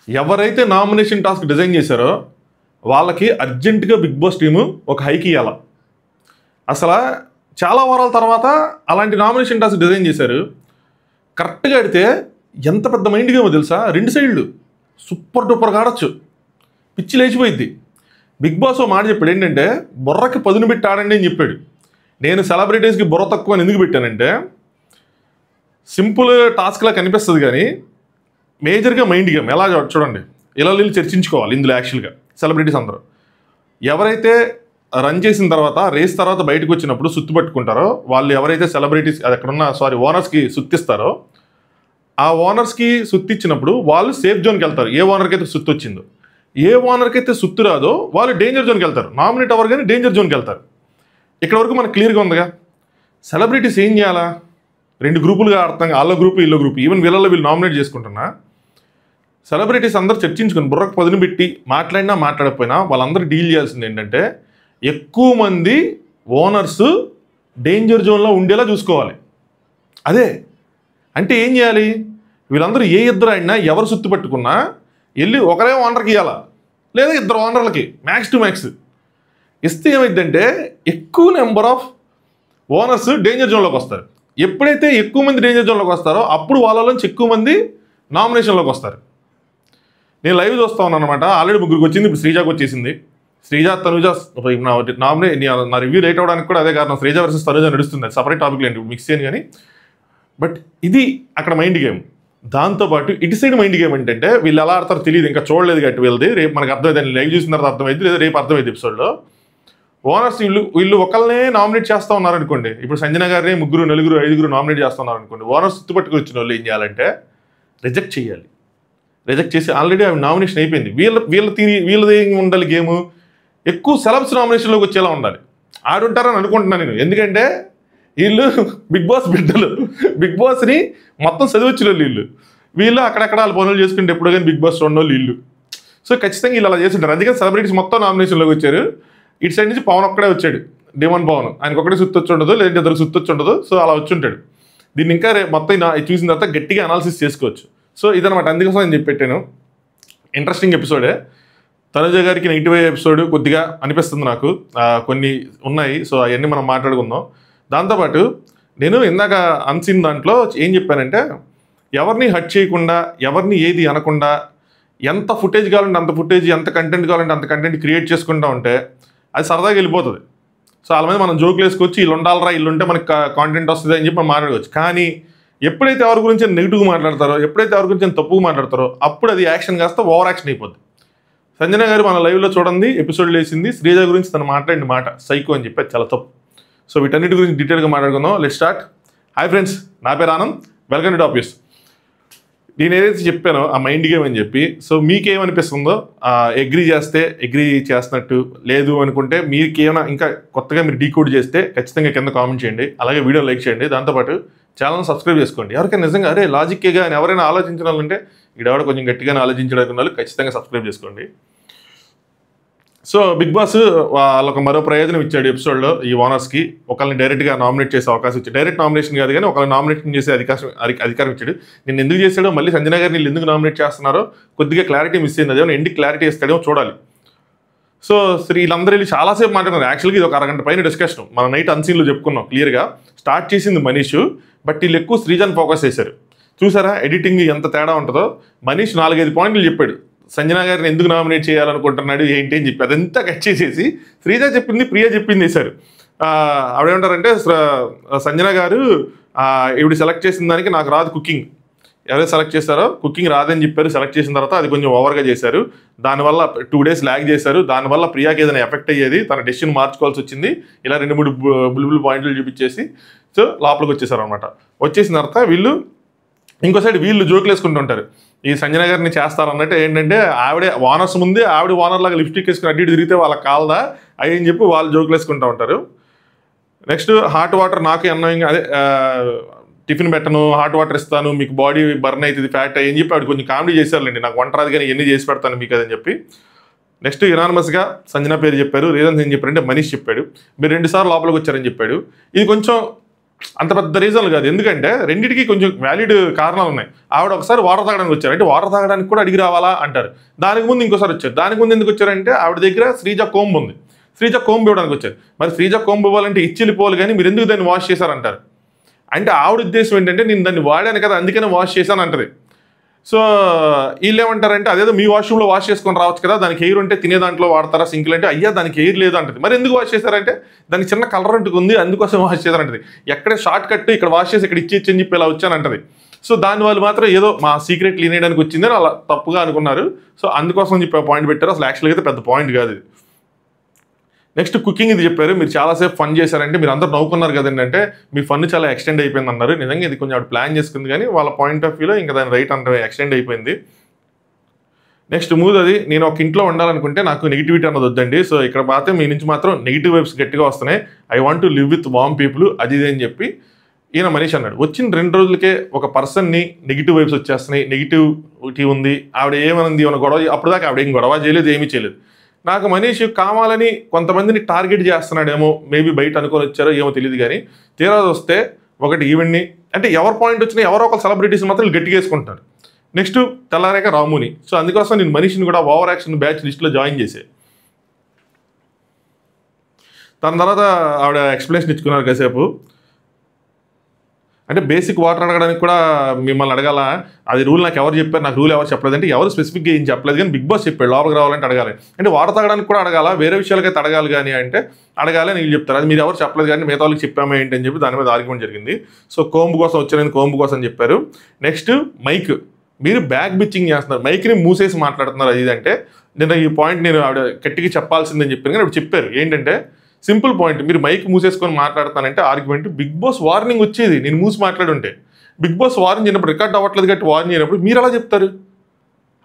ఎవరైతే nomination task design చేశారో వాళ్ళకి అర్జెంటుగా బిగ్ బాస్ టీము ఒక హైక్ ఇవ్వాలి. అసలు చాలా వారాల తర్వాత అలాంటి నామినేషన్ టాస్క్ డిజైన్ చేశారు. కరెక్ట్గా ఆడితే ఎంత పెద్ద మైండ్ గేమో తెలుసా? 2 సైడ్లు సూపర్ డూపర్గా ఆడచ్చు, పిచ్చి లేచిపోయిద్ది. బిగ్ బాస్ మాట చెప్పాడు ఏంటంటే బుర్రకి పదును పెట్టి ఆడండి అని చెప్పాడు. నేను సెలబ్రిటీస్కి బుర్ర తక్కువ అని ఎందుకు పెట్టానంటే సింపుల్ టాస్క్లా కనిపిస్తుంది కానీ మేజర్గా మైండ్ గేమ్. ఎలా చూడండి, ఇలా వీళ్ళు చర్చించుకోవాలి ఇందులో. యాక్చువల్గా సెలబ్రిటీస్ అందరూ ఎవరైతే రన్ చేసిన తర్వాత రేస్ తర్వాత బయటకు వచ్చినప్పుడు సుత్తి పట్టుకుంటారో వాళ్ళు ఎవరైతే సెలబ్రిటీస్ అది ఎక్కడున్న ఓనర్స్కి సుత్తిస్తారో ఆ ఓనర్స్కి సుత్తి ఇచ్చినప్పుడు వాళ్ళు సేఫ్ జోన్కి వెళ్తారు. ఏ ఓనర్కి అయితే సుత్తి వచ్చిందో, ఏ ఓనర్కి అయితే సుత్తి రాదో వాళ్ళు డేంజర్ జోన్కి వెళ్తారు. నామినేట్ అవ్వరు కానీ డేంజర్ జోన్కి వెళ్తారు. ఇక్కడ వరకు మనకు క్లియర్గా ఉందిగా. సెలబ్రిటీస్ ఏం చేయాలా? 2 గ్రూపులుగా ఆడతాం, వాళ్ళ గ్రూపు వీళ్ళ గ్రూపు. ఈవెన్ వీళ్ళలో వీళ్ళు నామినేట్ చేసుకుంటున్నా సెలబ్రిటీస్ అందరూ చర్చించుకుని బుర్రకు పదును పెట్టి మాట్లాడినా మాట్లాడకపోయినా వాళ్ళందరూ డీల్ చేయాల్సింది ఏంటంటే ఎక్కువ మంది ఓనర్స్ డేంజర్ జోన్లో ఉండేలా చూసుకోవాలి. అదే అంటే ఏం చేయాలి? వీళ్ళందరూ ఏ ఇద్దరు ఆడినా ఎవరు సుత్తి పట్టుకున్నా వెళ్ళి ఒకరే ఓనర్కి ఇవ్వాలా, లేదా 2 ఓనర్లకి మ్యాక్స్ టు మ్యాక్స్ ఇస్తే ఏమైందంటే ఎక్కువ నెంబర్ ఆఫ్ ఓనర్స్ డేంజర్ జోన్లోకి వస్తారు. ఎప్పుడైతే ఎక్కువ మంది డేంజర్ జోన్లోకి వస్తారో అప్పుడు వాళ్ళలోంచి ఎక్కువ మంది నామినేషన్లోకి వస్తారు. నేను లైవ్ చూస్తా ఉన్నాను అనమాట. ఆల్రెడీ 3కి వచ్చింది, ఇప్పుడు శ్రీజాకి వచ్చేసింది. శ్రీజ తనుజ నా రివ్యూ లేట్ అవ్వడానికి కూడా అదే కారణం. శ్రీజ వర్సెస్ తనుజ నడుస్తుంది, సపరేట్ టాపిక్ లేండి, మిక్స్ చేయను. కానీ బట్ ఇది అక్కడ మైండ్ గేమ్. దాంతోపాటు ఇటు సైడ్ మైండ్ గేమ్ ఏంటంటే వీళ్ళు ఎలా ఆడతారో తెలియదు, ఇంకా చూడలేదు గట్టి వీళ్ళది. రేపు మనకు అర్థమైంది, లైవ్ చూసిన తర్వాత అర్థమైంది, లేదా రేపు అర్థమైంది ఎపిసోడ్లో. ఓనర్స్ వీళ్ళు ఒకళ్ళనే నామినేట్ చేస్తూ ఉన్నారనుకోండి. ఇప్పుడు సంజన గారిని 3, 4, 5 నామినేట్ చేస్తున్నారు అనుకోండి. ఓనర్స్ చుట్టుపట్టుకు వచ్చిన వాళ్ళు ఏం చేయాలంటే రిజెక్ట్ చేయాలి. రిజెక్ట్ చేసి ఆల్రెడీ అవి నామినేషన్ అయిపోయింది. వీళ్ళది ఏం ఉండాలి గేము? ఎక్కువ సెలబ్స్ నామినేషన్లోకి వచ్చేలా ఉండాలి. ఆడుంటారని అనుకుంటున్నాను నేను. ఎందుకంటే వీళ్ళు బిగ్ బాస్ బిడ్డలు, బిగ్ బాస్ని మొత్తం చదివచ్చిన వాళ్ళు వీళ్ళు అక్కడక్కడ వాళ్ళ పనులు చేసుకుంటే ఎప్పుడు కానీ బిగ్ బాస్ చూడండి వాళ్ళు వీళ్ళు. సో ఖచ్చితంగా వీళ్ళు అలా చేస్తుంటారు. అందుకని సెలబ్రిటీస్ మొత్తం నామినేషన్లోకి వచ్చారు. ఇటు సైడ్ నుంచి పవన్ ఒక్కడే వచ్చాడు, డిమాండ్ పవన్. ఆయనకు ఒకటే సుత్తి వచ్చి ఉండదు, లేదంటే 2 సుత్తి వచ్చి ఉండదు. సో అలా వచ్చి ఉంటాడు. దీన్ని ఇంకా మొత్తం చూసిన తర్వాత గట్టిగా అనాలిసిస్ చేసుకోవచ్చు. సో ఇదనమాట, అందుకోసం నేను చెప్పి పెట్టాను. ఇంట్రెస్టింగ్ ఎపిసోడే. తనుజ గారికి నెగిటివ్ ఎపిసోడ్ కొద్దిగా అనిపిస్తుంది నాకు, కొన్ని ఉన్నాయి. సో అవన్నీ మనం మాట్లాడుకుందాం. దాంతోపాటు నేను ఇందాక అన్సీన్ దాంట్లో ఏం చెప్పానంటే ఎవరిని హట్ చేయకుండా, ఎవరిని ఏది అనకుండా, ఎంత ఫుటేజ్ కావాలంటే అంత ఫుటేజ్, ఎంత కంటెంట్ కావాలంటే అంత కంటెంట్ క్రియేట్ చేసుకుంటూ ఉంటే అది సరదాగా వెళ్ళిపోతుంది. సో వాళ్ళ మీద మనం జోకులు వేసుకోవచ్చు, వీళ్ళు ఉండాలరా, వీళ్ళు ఉంటే మనకి కాంటెంట్ వస్తుంది అని చెప్పి మనం మాట్లాడుకోవచ్చు. కానీ ఎప్పుడైతే ఎవరి గురించి నెగిటివ్గా మాట్లాడతారో, ఎప్పుడైతే ఎవరి గురించి తప్పుగా మాట్లాడతారో అప్పుడు అది యాక్షన్ కాస్త ఓవర్ యాక్షన్ అయిపోద్ది. సంజన గారు మన లైవ్లో చూడండి ఎపిసోడ్లో వేసింది శ్రీజ గురించి తను మాట్లాడిన మాట సైకో అని చెప్పి చాలా తప్పు. సో వీటన్నిటి గురించి డీటెయిల్గా మాట్లాడుకుందాం. Let's start. హాయ్ ఫ్రెండ్స్, నా పేరు Anand, welcome to top news. నేను ఏదైతే చెప్పానో ఆ మైండ్ గేమ్ అని చెప్పి, సో మీకేమనిపిస్తుందో అగ్రీ చేస్తే అగ్రీ చేస్తున్నట్టు, లేదు అనుకుంటే మీకేమైనా ఇంకా కొత్తగా మీరు డీకోడ్ చేస్తే ఖచ్చితంగా కింద కామెంట్ చేయండి. అలాగే వీడియో లైక్ చేయండి. దాంతోపాటు ఛానల్ సబ్స్క్రైబ్ చేసుకోండి. ఎవరికైనా నిజంగా అరే లాజిక్గా అని ఎవరైనా ఆలోచించిన వాళ్ళంటే ఈడెవడ కొంచెం గట్టిగానే ఆలోచించడానికి వాళ్ళు ఖచ్చితంగా సబ్స్క్రైబ్ చేసుకోండి. సో బిగ్ బాస్ వాళ్ళకు మరో ప్రయోజనం ఇచ్చాడు ఎపిసోడ్లో. ఈ ఓనర్స్కి ఒకళ్ళని డైరెక్ట్గా నామినేట్ చేసే అవకాశం ఇచ్చాడు. డైరెక్ట్ నామినేషన్ కాదు కానీ ఒకళ్ళని నామినేషన్ చేసే అధికారం ఇచ్చాడు. నేను ఎందుకు చేశాడో, మళ్ళీ సంజన గారిని వీళ్ళు ఎందుకు నామినేట్ చేస్తున్నారో కొద్దిగా క్లారిటీ మిస్ అయింది. అదేమో ఎండికి క్లారిటీ ఇస్తాడేమో చూడాలి. సో వీళ్ళందరూ వెళ్ళి చాలాసేపు మాట్లాడుతున్నారు. యాక్చువల్గా ఇది ఒక అరగంట పైన డిస్కషన్. మనం నైట్ అన్సీన్లో చెప్పుకున్నాం క్లియర్గా. స్టార్ట్ చేసింది మనీష్, బట్ వీళ్ళు ఎక్కువ శ్రీజాన్ ఫోకస్ చేశారు. చూసారా ఎడిటింగ్ ఎంత తేడా ఉంటుందో. మనీష్ 4-5 పాయింట్లు చెప్పాడు, సంజన గారిని ఎందుకు నామినేట్ చేయాలనుకుంటున్నాడు ఏంటి అని చెప్పి అదంతా కట్ చేసేసి శ్రీజ చెప్పింది, ప్రియా చెప్పింది వేశారు. ఆవిడేమంటారంటే సంజన గారు ఇవి సెలెక్ట్ చేసిన దానికి నాకు రాదు కుకింగ్, ఎవరైతే సెలెక్ట్ చేస్తారో కుకింగ్ రాదని చెప్పారు. సెలెక్ట్ చేసిన తర్వాత అది కొంచెం ఓవర్గా చేశారు, దానివల్ల 2 days ల్యాగ్ చేశారు, దానివల్ల ప్రియాకి ఏదైనా ఎఫెక్ట్ అయ్యేది, తన డెసిషన్ మార్చుకోవాల్సి వచ్చింది. ఇలా 2-3 బుల్బుల్ పాయింట్లు చూపించేసి సో లోపలికి వచ్చేసారు అనమాట. వచ్చేసిన తర్వాత వీళ్ళు ఇంకో సైడ్ వీళ్ళు జోకులు వేసుకుంటుంటారు. ఈ సంజన గారిని చేస్తారన్నట్టు ఏంటంటే ఆవిడే ఓనర్స్ ముందే ఆవిడ ఓనర్ లాగా లిప్స్టిక్ వేసుకుని అడ్డు తిరిగితే వాళ్ళకి కాలదా అవి అని చెప్పి వాళ్ళు జోకులు వేసుకుంటూ ఉంటారు. నెక్స్ట్ హాట్ వాటర్ నాకు అన్నంగా అదే టిఫిన్ పెట్టను, హాట్ వాటర్ ఇస్తాను, మీకు బాడీ బర్న్ అవుతుంది, ఫ్యాట్ అని చెప్పి ఆవిడ కొంచెం కామెడీ చేశారులేండి. నాకు వంట రాదు కానీ ఎన్ని చేసి పెడతాను మీకు అదని చెప్పి. నెక్స్ట్ యునానిమస్గా సంజన పేరు చెప్పారు. రీజన్స్ ఏం చెప్పారంటే మనీష్ చెప్పాడు, మీరు 2 సార్లు లోపలికి వచ్చారని చెప్పాడు. ఇది కొంచెం అంత పెద్ద రీజన్లు కాదు. ఎందుకంటే రెండింటికి కొంచెం వ్యాలిడ్ కారణాలు ఉన్నాయి. ఆవిడ ఒకసారి వాటర్ తాగడానికి వచ్చారు, అంటే వాటర్ తాగడానికి కూడా అడిగి రావాలా అంటారు. దానికి ముందు ఇంకోసారి వచ్చారు. దానికి ముందు ఎందుకు వచ్చారంటే ఆవిడ దగ్గర శ్రీజ కోంబు ఉంది, శ్రీజ కోంబు ఇవ్వడానికి వచ్చారు. మరి శ్రీజ కోంబు ఇవ్వాలంటే ఇచ్చి వెళ్ళిపోవాలి, కానీ మీరు ఎందుకు దాన్ని వాష్ చేశారంటారు. అంటే ఆవిడ ఉద్దేశం ఏంటంటే నేను దాన్ని వాడాను కదా అందుకనే వాష్ చేశాను అంటది. సో వీళ్ళు ఏమంటారంటే అదేదో మీ వాష్రూమ్లో వాష్ చేసుకొని రావచ్చు కదా, దానికి ఎయిర్ ఉంటే తినే దాంట్లో వాడతారా సింకులు అంటే, అయ్యా దానికి ఎయిర్ లేదు అంటది. మరి ఎందుకు వాష్ చేశారంటే దానికి చిన్న కలర్ అంటుకు ఉంది అందుకోసం వాష్ చేశారంటది. ఎక్కడే షార్ట్ కట్ ఇక్కడ వాష్ చేసి ఇక్కడ ఇచ్చి అని చెప్పి ఇలా వచ్చానంటది. సో దాని వాళ్ళు మాత్రం ఏదో మా సీక్రెట్ లీనేయడానికి వచ్చిందని అలా తప్పుగా అనుకున్నారు. సో అందుకోసం చెప్పి పాయింట్ పెట్టారు. అసలు యాక్చువల్గా అయితే పెద్ద పాయింట్ కాదు ఇది. నెక్స్ట్ కుకింగ్ ఇది చెప్పారు. మీరు చాలాసేపు ఫన్ చేశారంటే మీరు అందరూ నవ్వుకున్నారు కదండి, అంటే మీ ఫన్ చాలా ఎక్స్టెండ్ అయిపోయింది అన్నారు. నిజంగా ఇది కొంచెం ఆవిడ ప్లాన్ చేసుకుంది, కానీ వాళ్ళ పాయింట్ ఆఫ్ వ్యూలో ఇంకా దాని రైట్ అంటే ఎక్స్టెండ్ అయిపోయింది. నెక్స్ట్ మూడోది, నేను ఒక ఇంట్లో ఉండాలనుకుంటే నాకు నెగిటివిటీ అన్నది వద్దండి. సో ఇక్కడ మాత్రం మీ నుంచి మాత్రం నెగిటివ్ వైబ్స్ గట్టిగా వస్తున్నాయి. I want to live with warm people అది ఇది అని చెప్పి ఈయన మనీష్ అన్నాడు. వచ్చిన 2 రోజులకే ఒక పర్సన్ని నెగిటివ్ వైబ్స్ వచ్చేస్తున్నాయి, నెగిటివిటీ ఉంది. ఆవిడ ఏమనుంది ఏమైనా గొడవ, అప్పుడు దాకా ఆవిడ ఏం గొడవ చేయలేదు, ఏమీ చేయలేదు. నాకు మనీష్ కావాలని కొంతమందిని టార్గెట్ చేస్తున్నాడేమో, మేబీ బయట అనుకొని వచ్చారో ఏమో తెలియదు, కానీ తీరా వస్తే ఒకటి ఈవెంట్ని అంటే ఎవరి పాయింట్ వచ్చినా ఎవరో ఒక సెలబ్రిటీస్ మాత్రం గట్టిగా వేసుకుంటున్నారు. నెక్స్ట్ తెల్లారాక రాముని. సో అందుకోసం నేను మనీష్ని కూడా ఓవర్ యాక్షన్ బ్యాచ్ లిస్ట్లో జాయిన్ చేసే. దాని తర్వాత ఆవిడ ఎక్స్ప్లెనేషన్ ఇచ్చుకున్నారు కాసేపు. అంటే బేసిక్ వాటర్ అడగడానికి కూడా మిమ్మల్ని అడగాల, అది రూల్ నాకు ఎవరు చెప్పారు, నాకు రూల్ ఎవరు చెప్పలేదు అంటే ఎవరు స్పెసిఫిక్గా ఏం చెప్పలేదు, కానీ బిగ్ బాస్ చెప్పాడు లోపలికి రావాలంటే అడగాలి. అంటే వాటర్ తాగడానికి కూడా అడగాల, వేరే విషయాలకైతే అడగాలి కానీ అంటే అడగాలి అని వీళ్ళు చెప్తారు. అది మీరు ఎవరు చెప్పలేదు కానీ మిగతా వాళ్ళకి చెప్పామా ఏంటి అని చెప్పి దాని మీద ఆర్గ్యుమెంట్ జరిగింది. సో కోంబు కోసం వచ్చారని కోంబు కోసం చెప్పారు. నెక్స్ట్ మైక్, మీరు బ్యాక్ బిచ్చింగ్ చేస్తున్నారు, మైక్ని మూసేసి మాట్లాడుతున్నారు అది అంటే నేను ఈ పాయింట్ నేను ఆవిడ గట్టిగా చెప్పాల్సిందని చెప్పాను, కానీ ఆవిడ చెప్పారు ఏంటంటే సింపుల్ పాయింట్, మీరు మైక్ మూసేసుకొని మాట్లాడతానంటే ఆర్గ్యుమెంట్ బిగ్ బాస్ వార్నింగ్ వచ్చేది నేను మూసి మాట్లాడుంటే. బిగ్ బాస్ వార్నింగ్ చేయనప్పుడు రికార్డ్ అవ్వట్లేదు కాబట్టి వార్నింగ్ చేయనప్పుడు మీరు ఎలా చెప్తారు,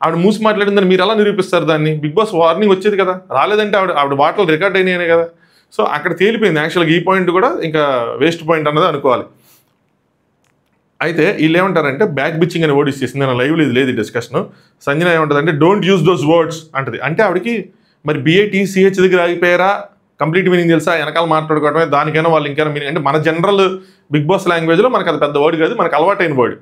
ఆవిడ మూసి మాట్లాడిందని మీరు ఎలా నిరూపిస్తారు దాన్ని? బిగ్ బాస్ వార్నింగ్ వచ్చేది కదా, రాలేదంటే ఆవిడ మాటలు రికార్డ్ అయినాయనే కదా. సో అక్కడ తేలిపోయింది యాక్చువల్గా ఈ పాయింట్ కూడా ఇంకా వేస్ట్ పాయింట్ అన్నది అనుకోవాలి. అయితే వీళ్ళు ఏమంటారంటే బ్యాక్ బిచ్చింగ్ అని వర్డ్ యూస్ చేసింది, నేను లైవ్లో ఇది లేదు డిస్కషన్. సంజన ఏమంటుందంటే డోంట్ యూజ్ దోస్ వర్డ్స్ అంటది. అంటే ఆవిడకి మరి BATCH దగ్గర ఆగిపోయారా, కంప్లీట్ మీనింగ్ తెలుసా, వెనకాల మాట్లాడుకోవడమే, దానికైనా వాళ్ళు ఇంకైనా మీనింగ్ అంటే మన జనరల్ బిగ్ బాస్ లాంగ్వేజ్లో మనకు అది పెద్ద వర్డ్ కాదు, మనకు అలవాటైన వర్డ్.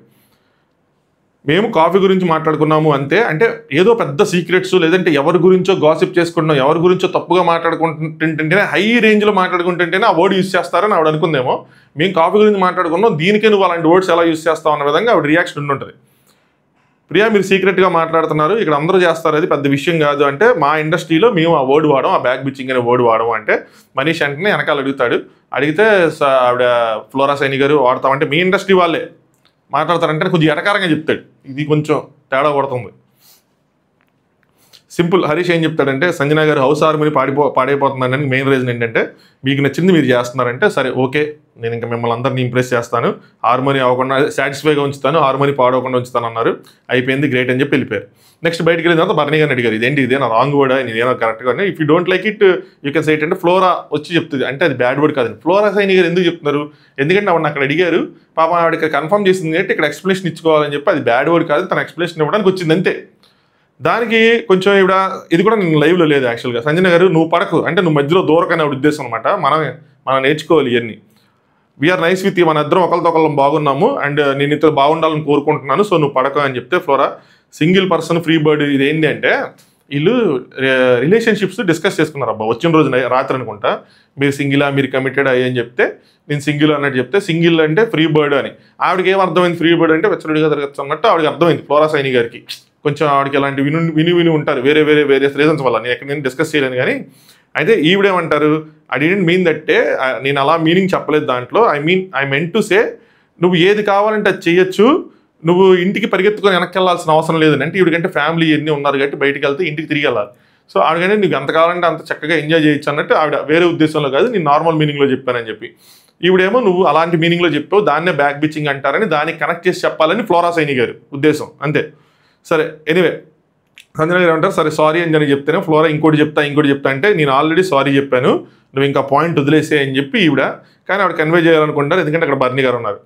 మేము కాఫీ గురించి మాట్లాడుకున్నాము అంతే, అంటే ఏదో పెద్ద సీక్రెట్స్ లేదంటే ఎవరి గురించో గాసిప్ చేసుకుంటున్నాం, ఎవరి గురించో తప్పుగా మాట్లాడుకుంటుంటేనే హై రేంజ్లో మాట్లాడుకుంటుంటేనే ఆ వర్డ్ యూస్ చేస్తారని ఆవిడ అనుకుందేమో. మేము కాఫీ గురించి మాట్లాడుకున్నాం, దీనికే నువ్వు అలాంటి వర్డ్స్ ఎలా యూస్ చేస్తావు అన్న విధంగా ఆవిడ రియాక్షన్ ఉంటుంటుంది. ప్రియా మీరు సీక్రెట్గా మాట్లాడుతున్నారు, ఇక్కడ అందరూ చేస్తారు, అది పెద్ద విషయం కాదు అంటే మా ఇండస్ట్రీలో మేము ఆ వర్డ్ వాడడం, ఆ బ్యాక్ బిచ్చింగ్ అనే వర్డ్ వాడము అంటే మనీష్ వెంటనే వెనకాల అడుగుతాడు. అడిగితే ఆవిడ ఫ్లోరా సైని గారు వాడతామంటే మీ ఇండస్ట్రీ వాళ్ళే మాట్లాడతారంటే కొంచెం ఎటకారంగా చెప్తాడు, ఇది కొంచెం తేడా కొడుతుంది. సింపుల్ హరీష్ ఏం చెప్తాడంటే సంజన గారు హౌస్ హార్మోని పాడైపోతుందని మెయిన్ రీజన్ ఏంటంటే మీకు నచ్చింది మీరు చేస్తున్నారంటే సరే ఓకే, నేను ఇంకా మిమ్మల్ని అందరినీ ఇంప్రెస్ చేస్తాను, హార్మోని అవ్వకుండా సాటిస్ఫైగా ఉంచుతాను, హార్మోని పాడవకుండా ఉంచుతాను అన్నారు. అయిపోయింది గ్రేట్ అని చెప్పి వెళ్ళిపోయారు. నెక్స్ట్ బయటికి వెళ్ళిన తర్వాత బర్నీ గారిని అడిగారు ఇదేంటి ఇదేనా రాంగ్ వర్డా, ఇదేనా కరెక్ట్గా, if you don't like it you can say it అంటే ఫ్లోరా వచ్చి చెప్తుంది, అంటే అది బ్యాడ్ వర్డ్ కాదండి. ఫ్లోరా సైని గారు ఎందుకు చెప్తున్నారు, ఎందుకంటే ఆవిడ అక్కడ అడిగారు, పాప ఆవిడ ఇక్కడ కన్ఫర్మ్ చేసింది అంటే ఇక్కడ ఎక్స్ప్లెనేషన్ ఇచ్చుకోవాలని చెప్పి అది బ్యాడ్ వర్డ్ కాదు, తన ఎక్స్ప్లెనేషన్ ఇవ్వడానికి వచ్చింది అంతే. దానికి కొంచెం ఇవిడ ఇది కూడా నేను లైవ్లో లేదు యాక్చువల్గా. సంజన గారు నువ్వు పడకు అంటే నువ్వు మధ్యలో దూరకనే ఉద్దేశం అనమాట, మనం నేర్చుకోవాలి ఇవన్నీ. వీఆర్ నైస్ విత్ మన ఇద్దరం ఒకరితో ఒకళ్ళం బాగున్నాము అండ్ నేను ఇద్దరు బాగుండాలని కోరుకుంటున్నాను, సో నువ్వు పడకు అని చెప్తే flora single person free bird ఇది ఏంటి అంటే వీళ్ళు రిలేషన్షిప్స్ డిస్కస్ చేసుకున్నారు. అబ్బా వచ్చిన రోజు రాత్రి అనుకుంటా, మీరు సింగిలా మీరు కమిటెడ్ అయ్యి అని చెప్తే నేను సింగిల్ అన్నట్టు చెప్తే సింగిల్ అంటే ఫ్రీ బర్డ్ అని. ఆవిడకి ఏం అర్థమైంది, ఫ్రీ బర్డ్ అంటే వెచ్చలుడిగా జరగచ్చు అన్నట్టు ఆవిడకి అర్థమైంది. ఫ్లోరా సైని గారికి కొంచెం ఆవిడకి అలాంటి విని ఉంటారు వేరే రీజన్స్ వల్ల, నేను ఎక్కడ నేను డిస్కస్ చేయలేను కానీ. అయితే ఈవిడేమంటారు ఐ డిడెంట్ మీన్ దట్టే, నేను అలా మీనింగ్ చెప్పలేదు దాంట్లో, ఐ మెంట్ టు సే నువ్వు ఏది కావాలంటే అది చేయొచ్చు, నువ్వు ఇంటికి పరిగెత్తుకొని వెనక్కి వెళ్ళాల్సిన అవసరం లేదని. అంటే ఈవిడకంటే ఫ్యామిలీ ఎన్ని ఉన్నారు కాబట్టి బయటికి వెళ్తే ఇంటికి తిరిగి వెళ్ళాలి. సో ఆవిడకంటే నీకు ఎంత కావాలంటే అంత చక్కగా ఎంజాయ్ చేయొచ్చు అన్నట్టు ఆవిడ వేరే ఉద్దేశంలో కాదు, నేను నార్మల్ మీనింగ్లో చెప్పానని చెప్పి. ఈవిడేమో నువ్వు అలాంటి మీనింగ్లో చెప్పావు, దాన్నే బ్యాక్ బిచ్చింగ్ అంటారని దానికి కనెక్ట్ చేసి చెప్పాలని ఫ్లోరా సైని గారు ఉద్దేశం అంతే. సరే ఎనీవే సంజన గారు ఏమంటారు సరే సారీ అని చెప్తేనే ఫ్లోరా ఇంకోటి చెప్తా అంటే నేను ఆల్రెడీ సారీ చెప్పాను, నువ్వు ఇంకా పాయింట్ వదిలేసే అని చెప్పి ఈవిడ, కానీ ఆవిడ కన్వే చేయాలనుకుంటారు ఎందుకంటే అక్కడ బర్నీ గారు ఉన్నారు.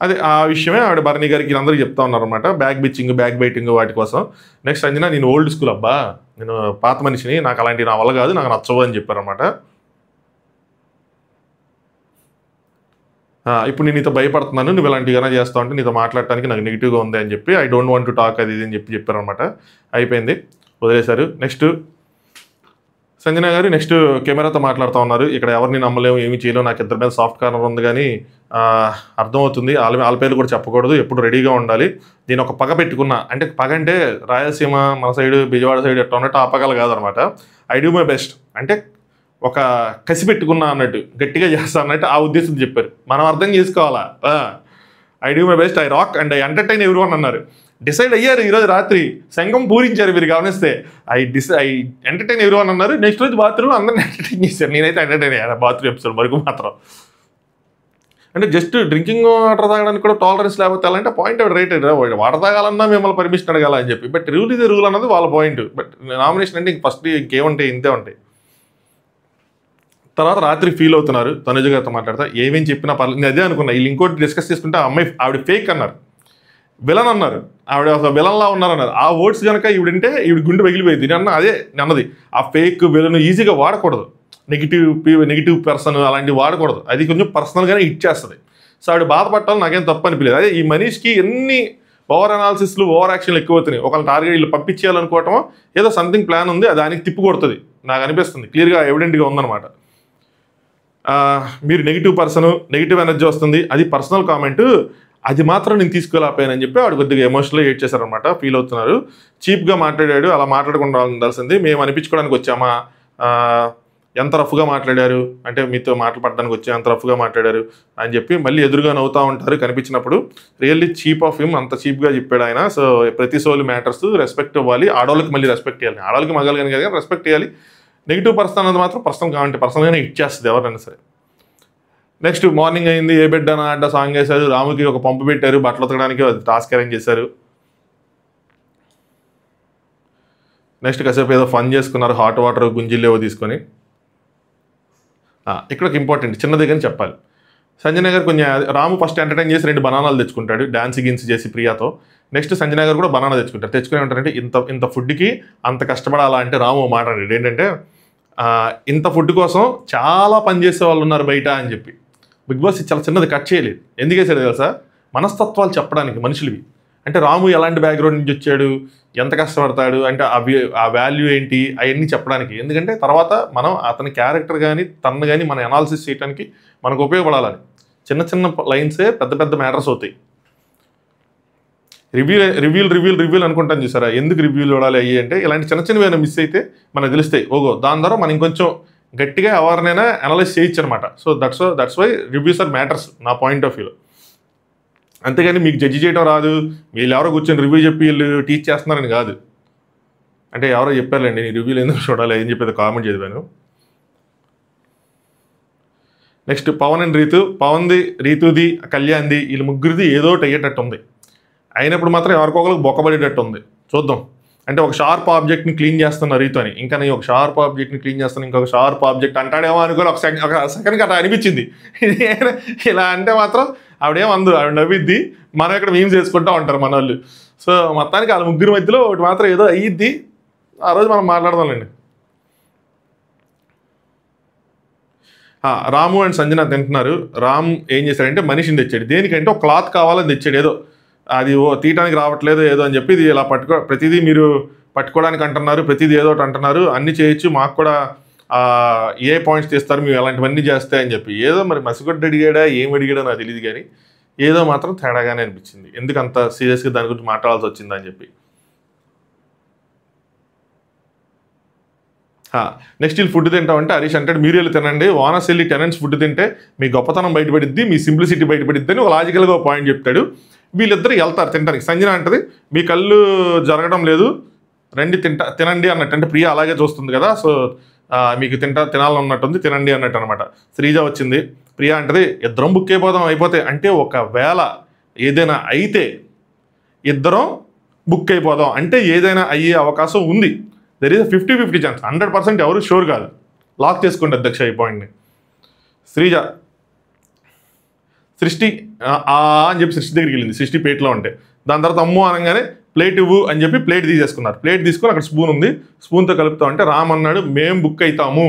అదే ఆ విషయమే ఆవిడ బర్నీ గారికి అందరికీ చెప్తా ఉన్నారు అనమాట, బ్యాక్ బిచ్చింగ్ బ్యాక్ బైటింగ్ వాటి కోసం. నెక్స్ట్ సంజన నేను ఓల్డ్ స్కూల్ అబ్బా, నేను పాత మనిషిని, నాకు అలాంటివి నా వల్ల కాదు, నాకు నచ్చవు అని చెప్పారనమాట. ఇప్పుడు నేను నీతో భయపడుతున్నాను, నువ్వు ఇలాంటివి ఏమైనా చేస్తావు అంటే నీతో మాట్లాడటానికి నాకు నెగిటివ్గా ఉంది అని చెప్పి I don't want to talk అది ఇది అని చెప్పారనమాట. అయిపోయింది, వదిలేశారు. నెక్స్ట్ సంజన గారు నెక్స్ట్ కెమెరాతో మాట్లాడుతూ ఉన్నారు. ఇక్కడ ఎవరిని నమ్మలేము, ఏమి చేయలేము, నాకు ఇద్దరి మీద సాఫ్ట్ కార్నర్ ఉంది, కానీ అర్థమవుతుంది వాళ్ళ పేర్లు కూడా చెప్పకూడదు, ఎప్పుడు రెడీగా ఉండాలి. నేను ఒక పగ పెట్టుకున్నా, అంటే పగ అంటే రాయలసీమ మన సైడ్ బిజవాడ సైడ్ ఎట్లా ఉన్నట్టు ఆ పగలు కాదనమాట. ఐ డూ మై బెస్ట్ అంటే ఒక కసి పెట్టుకున్నా అన్నట్టు, గట్టిగా చేస్తా అన్నట్టు ఆ ఉద్దేశం చెప్పారు. మనం అర్థం చేసుకోవాలా. I do my best, I rock and I entertain everyone అన్నారు. డిసైడ్ అయ్యారు ఈరోజు రాత్రి, సంఘం పూరించారు మీరు గమనిస్తే. ఐ ఎంటర్టైన్ ఎవ్రీవన్ అన్నారు. నెక్స్ట్ రోజు బాత్రూంలో అందరిని ఎంటర్టైన్ చేశారు. నేనైతే ఎంటర్టైన్ అయ్యాను బాత్రూమ్ ఎపిసోడ్ వరకు మాత్రం. అంటే జస్ట్ డ్రింకింగ్ వాటర్ తాగడానికి కూడా టాలరెన్స్ లేకపోతే అలాంటి పాయింట్ రైట్, వాటర్ తాగాలన్నా మిమ్మల్ని పర్మిషన్ అడగాల అని చెప్పి. బట్ రూల్ ఇది రూల్ అన్నది వాళ్ళ పాయింట్. బట్ నామినేషన్ అంటే ఫస్ట్ ఇంకేముంటాయి, ఇంతే ఉంటాయి. తర్వాత రాత్రి ఫీల్ అవుతున్నారు. తనుజ గారితో మాట్లాడతా ఏమేం చెప్పినా పర్లేదు, నేను అదే అనుకున్నా. వీళ్ళు ఇంకోటి డిస్కస్ చేసుకుంటే ఆవిడ ఫేక్ అన్నారు, విలన్ అన్నారు, ఆవిడ అసలు విలన్లా ఉన్నారన్నారు. ఆ వర్డ్స్ కనుక ఈవిడంటే ఈవిడ గుండె పగిలిపోయింది. నేను అదే అన్నది, ఆ ఫేక్ విలన్ ఈజీగా వాడకూడదు, నెగిటివ్ పర్సన్ అలాంటివి వాడకూడదు, అది కొంచెం పర్సనల్గానే హిట్ చేస్తుంది. సో ఆవిడ బాధపట్టాలని నాకేం తప్పు అనిపించలేదు. అదే ఈ మనీష్కి ఎన్ని ఓవర్ అనాలిసిస్లు ఓవర్ యాక్షన్లు ఎక్కువ అవుతున్నాయి. ఒకళ్ళ టార్గెట్ వీళ్ళు పంపించేయాలనుకోవటం, ఏదో సంథింగ్ ప్లాన్ ఉంది, దానికి తిప్పు కొడుతుంది నాకు అనిపిస్తుంది. క్లియర్గా ఎవిడెంట్గా ఉందన్నమాట. మీరు నెగిటివ్ పర్సన్, నెగిటివ్ ఎనర్జీ వస్తుంది, అది పర్సనల్ కామెంట్, అది మాత్రం నేను తీసుకెళ్ళకపోయానని చెప్పి వాడు కొద్దిగా ఎమోషనల్గా ఏడ్ చేశారనమాట. ఫీల్ అవుతున్నారు. చీప్గా మాట్లాడాడు, అలా మాట్లాడకుండా ఉండాల్సింది, మేము అనిపించుకోవడానికి వచ్చామా, ఎంత రఫ్గా మాట్లాడారు అంటే మీతో మాట్లాడడానికి వచ్చి అంత రఫ్గా మాట్లాడారు అని చెప్పి మళ్ళీ ఎదురుగా నవ్వుతూ ఉంటారు కనిపించినప్పుడు. రియల్లీ చీప్ ఆఫ్ హిమ్, అంత చీప్గా చెప్పాడు ఆయన. సో ప్రతి సోల్ మ్యాటర్స్, రెస్పెక్ట్ ఇవ్వాలి, ఆడవాళ్ళకి మళ్ళీ రెస్పెక్ట్ ఇవ్వాలి, ఆడవాళ్ళకి మగాలు కానీ కానీ రెస్పెక్ట్ ఇవ్వాలి. నెగిటివ్ పర్సన్ అన్నది మాత్రం పర్సనల్ కావాలంటే పర్సనల్గానే ఇచ్చేస్తుంది ఎవరైనా సరే. నెక్స్ట్ మార్నింగ్ అయింది, ఏ బిడ్డ నా అడ్డ సాంగ్ వేశారు, రాముకి ఒక పంపు పెట్టారు, బట్టలు ఉతకడానికి టాస్క్ అరేంజ్ చేశారు. నెక్స్ట్ కాసేపు ఏదో ఫన్ చేసుకున్నారు, హాట్ వాటర్ గుంజిల్లేవో తీసుకొని. ఇక్కడ ఒక ఇంపార్టెంట్ చిన్నది కానీ చెప్పాలి. సంజన గారు కొంచెం రాము ఫస్ట్ ఎంటర్టైన్ చేసి 2 బనానాలు తెచ్చుకుంటాడు, డాన్స్ గిన్స్ చేసి ప్రియాతో. నెక్స్ట్ సంజన గారు కూడా బనానా తెచ్చుకుంటారు. తెచ్చుకుని ఉంటారంటే ఇంత ఫుడ్కి అంత కష్టపడాలా అంటే రాము మాట్లాడాడు ఏంటంటే ఇంత ఫుడ్ కోసం చాలా పని చేసే వాళ్ళు ఉన్నారు బయట అని చెప్పి. బిగ్ బాస్ చాలా చిన్నది కట్ చేయలేదు. ఎందుకు వేసాడు తెలుసా, మనస్తత్వాలు చెప్పడానికి మనుషులవి. అంటే రాము ఎలాంటి బ్యాక్గ్రౌండ్ నుంచి వచ్చాడు, ఎంత కష్టపడతాడు అంటే ఆ వాల్యూ ఏంటి అవన్నీ చెప్పడానికి. ఎందుకంటే తర్వాత మనం అతని క్యారెక్టర్ కానీ తనను కానీ మనం అనాలిసిస్ చేయడానికి మనకు ఉపయోగపడాలని. చిన్న చిన్న లైన్సే పెద్ద పెద్ద మ్యాటర్స్ అవుతాయి. రివ్యూల్ అనుకుంటాను చూసారా, ఎందుకు రివ్యూలు చూడాలి అయ్యి అంటే ఇలాంటి చిన్న చిన్నవి ఏమైనా మిస్ అయితే మనకు తెలుస్తాయి. ఓగో దాని ద్వారా మనం ఇంకొంచెం గట్టిగా ఎవరినైనా అనలైజ్ చేయొచ్చు అనమాట. So that's why reviews are matters నా పాయింట్ ఆఫ్ వ్యూలో. అంతేగాని మీకు జడ్జి చేయడం రాదు, వీళ్ళు ఎవరో కూర్చొని రివ్యూ చెప్పి వీళ్ళు టీచ్ చేస్తున్నారని కాదు. అంటే ఎవరో చెప్పారులేండి, నీ రివ్యూలు ఎందుకు చూడాలి అని చెప్పి కామెంట్ చదివాను. నెక్స్ట్ పవన్ అండ్ రీతు, పవన్ది, రీతుది, కళ్యాణ్ది, వీళ్ళు ముగ్గురిది ఏదో ఒకటి అయ్యేటట్టు ఉంది. అయినప్పుడు మాత్రం ఎవరికొకరికి బొక్కబడేటట్టు ఉంది. చూద్దాం. అంటే ఒక షార్ప్ ఆబ్జెక్ట్ని క్లీన్ చేస్తున్న రీతు అని, ఇంకా నేను ఒక షార్ప్ ఆబ్జెక్ట్ని క్లీన్ చేస్తాను, ఇంకొక షార్ప్ ఆబ్జెక్ట్ అంటాడేమో అనుకోని ఒక సెకండ్కి అట్లా అనిపించింది. ఇలా అంటే మాత్రం ఆవిడేమందు, ఆవిడ నవ్విద్ది, మనం ఇక్కడ మీమ్స్ చేసుకుంటూ ఉంటారు మన వాళ్ళు. సో మొత్తానికి వాళ్ళ ముగ్గురి మధ్యలో ఒకటి మాత్రం ఏదో అయ్యిద్ది. ఆ రోజు మనం మాట్లాడదాంలేండి. రాము అండ్ సంజన తింటున్నారు. రామ్ ఏం చేశాడంటే మనిషిని తెచ్చాడు. దేనికంటే ఒక క్లాత్ కావాలని తెచ్చాడు. ఏదో అది తీయడానికి రావట్లేదు ఏదో అని చెప్పి ఇది ఇలా ప్రతిదీ మీరు పట్టుకోవడానికి అంటున్నారు, ప్రతిదీ ఏదో ఒకటి అంటున్నారు, అన్నీ చేయొచ్చు, మాకు కూడా ఏ పాయింట్స్ తీస్తారు మేము అలాంటివన్నీ చేస్తాయని చెప్పి. ఏదో మరి మసిగొడ్డు అడిగాడా ఏం అడిగాడో నాకు తెలియదు, కానీ ఏదో మాత్రం తేడాగానే అనిపించింది. ఎందుకు అంత సీరియస్గా దాని గురించి మాట్లాడాల్సి వచ్చిందని చెప్పి. నెక్స్ట్ వీళ్ళు ఫుడ్ తింటామంటే హరీష్ అంటాడు మీరు వెళ్ళి తినండి, ఓనర్స్ వెళ్ళి టెనెంట్స్ ఫుడ్ తింటే మీ గొప్పతనం బయటపడిద్ది, మీ సింప్లిసిటీ బయటపడిద్ది అని ఒక లాజికల్గా ఒక పాయింట్ చెప్తాడు. వీళ్ళిద్దరు వెళ్తారు తినడానికి. సంజన అంటది మీ కళ్ళు జరగడం లేదు, రండి తినండి అన్నట్టు. అంటే ప్రియ అలాగే చూస్తుంది కదా, సో మీకు తినాలన్నట్టుంది, తినండి అన్నట్టు అనమాట. శ్రీజ వచ్చింది. ప్రియ అంటది ఇద్దరం బుక్ అయిపోతే అంటే ఒకవేళ ఏదైనా అయితే ఇద్దరం బుక్ అయిపోదాం అంటే ఏదైనా అయ్యే అవకాశం ఉంది. దెర్ ఈజ్ 50-50 ఛాన్స్, 100% ఎవరు షూర్ కాదు. లాక్ చేసుకోండి అధ్యక్ష ఈ పాయింట్ని. శ్రీజ సృష్టి అని చెప్పి సృష్టి దగ్గరికి వెళ్ళింది. సృష్టి ప్లేట్లో ఉంటే దాని తర్వాత అమ్ము అనగానే ప్లేట్ ఇవ్వు అని చెప్పి ప్లేట్ తీసేసుకున్నారు. ప్లేట్ తీసుకొని అక్కడ స్పూన్ ఉంది, స్పూన్తో కలుపుతాం అంటే రామ్ అన్నాడు మేము బుక్ అవుతాము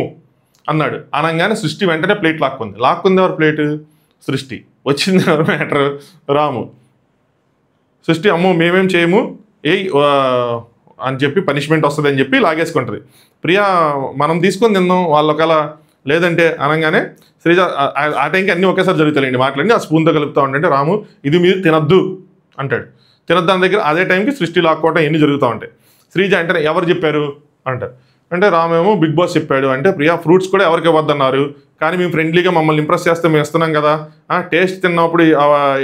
అన్నాడు. అనగానే సృష్టి వెంటనే ప్లేట్ లాక్కుంది. ఎవరు ప్లేట్? సృష్టి. వచ్చింది మ్యాటర్. రాము సృష్టి అమ్మో మేమేం చేయము అని చెప్పి పనిష్మెంట్ వస్తుంది అని చెప్పి లాగేసుకుంటుంది. ప్రియా మనం తీసుకొని తిందాం వాళ్ళు ఒకవేళ లేదంటే అనగానే శ్రీజ ఆ టైంకి అన్నీ ఒకేసారి జరుగుతాయండి మాట్లాడి ఆ స్పూన్తో కలుపుతూ ఉంటే రాము ఇది మీరు తినద్దు అంటాడు. తినద్దు అని దగ్గర అదే టైంకి సృష్టి లాక్కోవటం ఎన్ని జరుగుతూ ఉంటాయి. శ్రీజ అంటే ఎవరు చెప్పారు అంటారు. అంటే రామేమో బిగ్ బాస్ చెప్పాడు. అంటే ప్రియా ఫ్రూట్స్ కూడా ఎవరికి ఇవ్వద్దన్నారు కానీ మేము ఫ్రెండ్లీగా మమ్మల్ని ఇంప్రెస్ చేస్తే మేము ఇస్తున్నాం కదా, టేస్ట్ తిన్నప్పుడు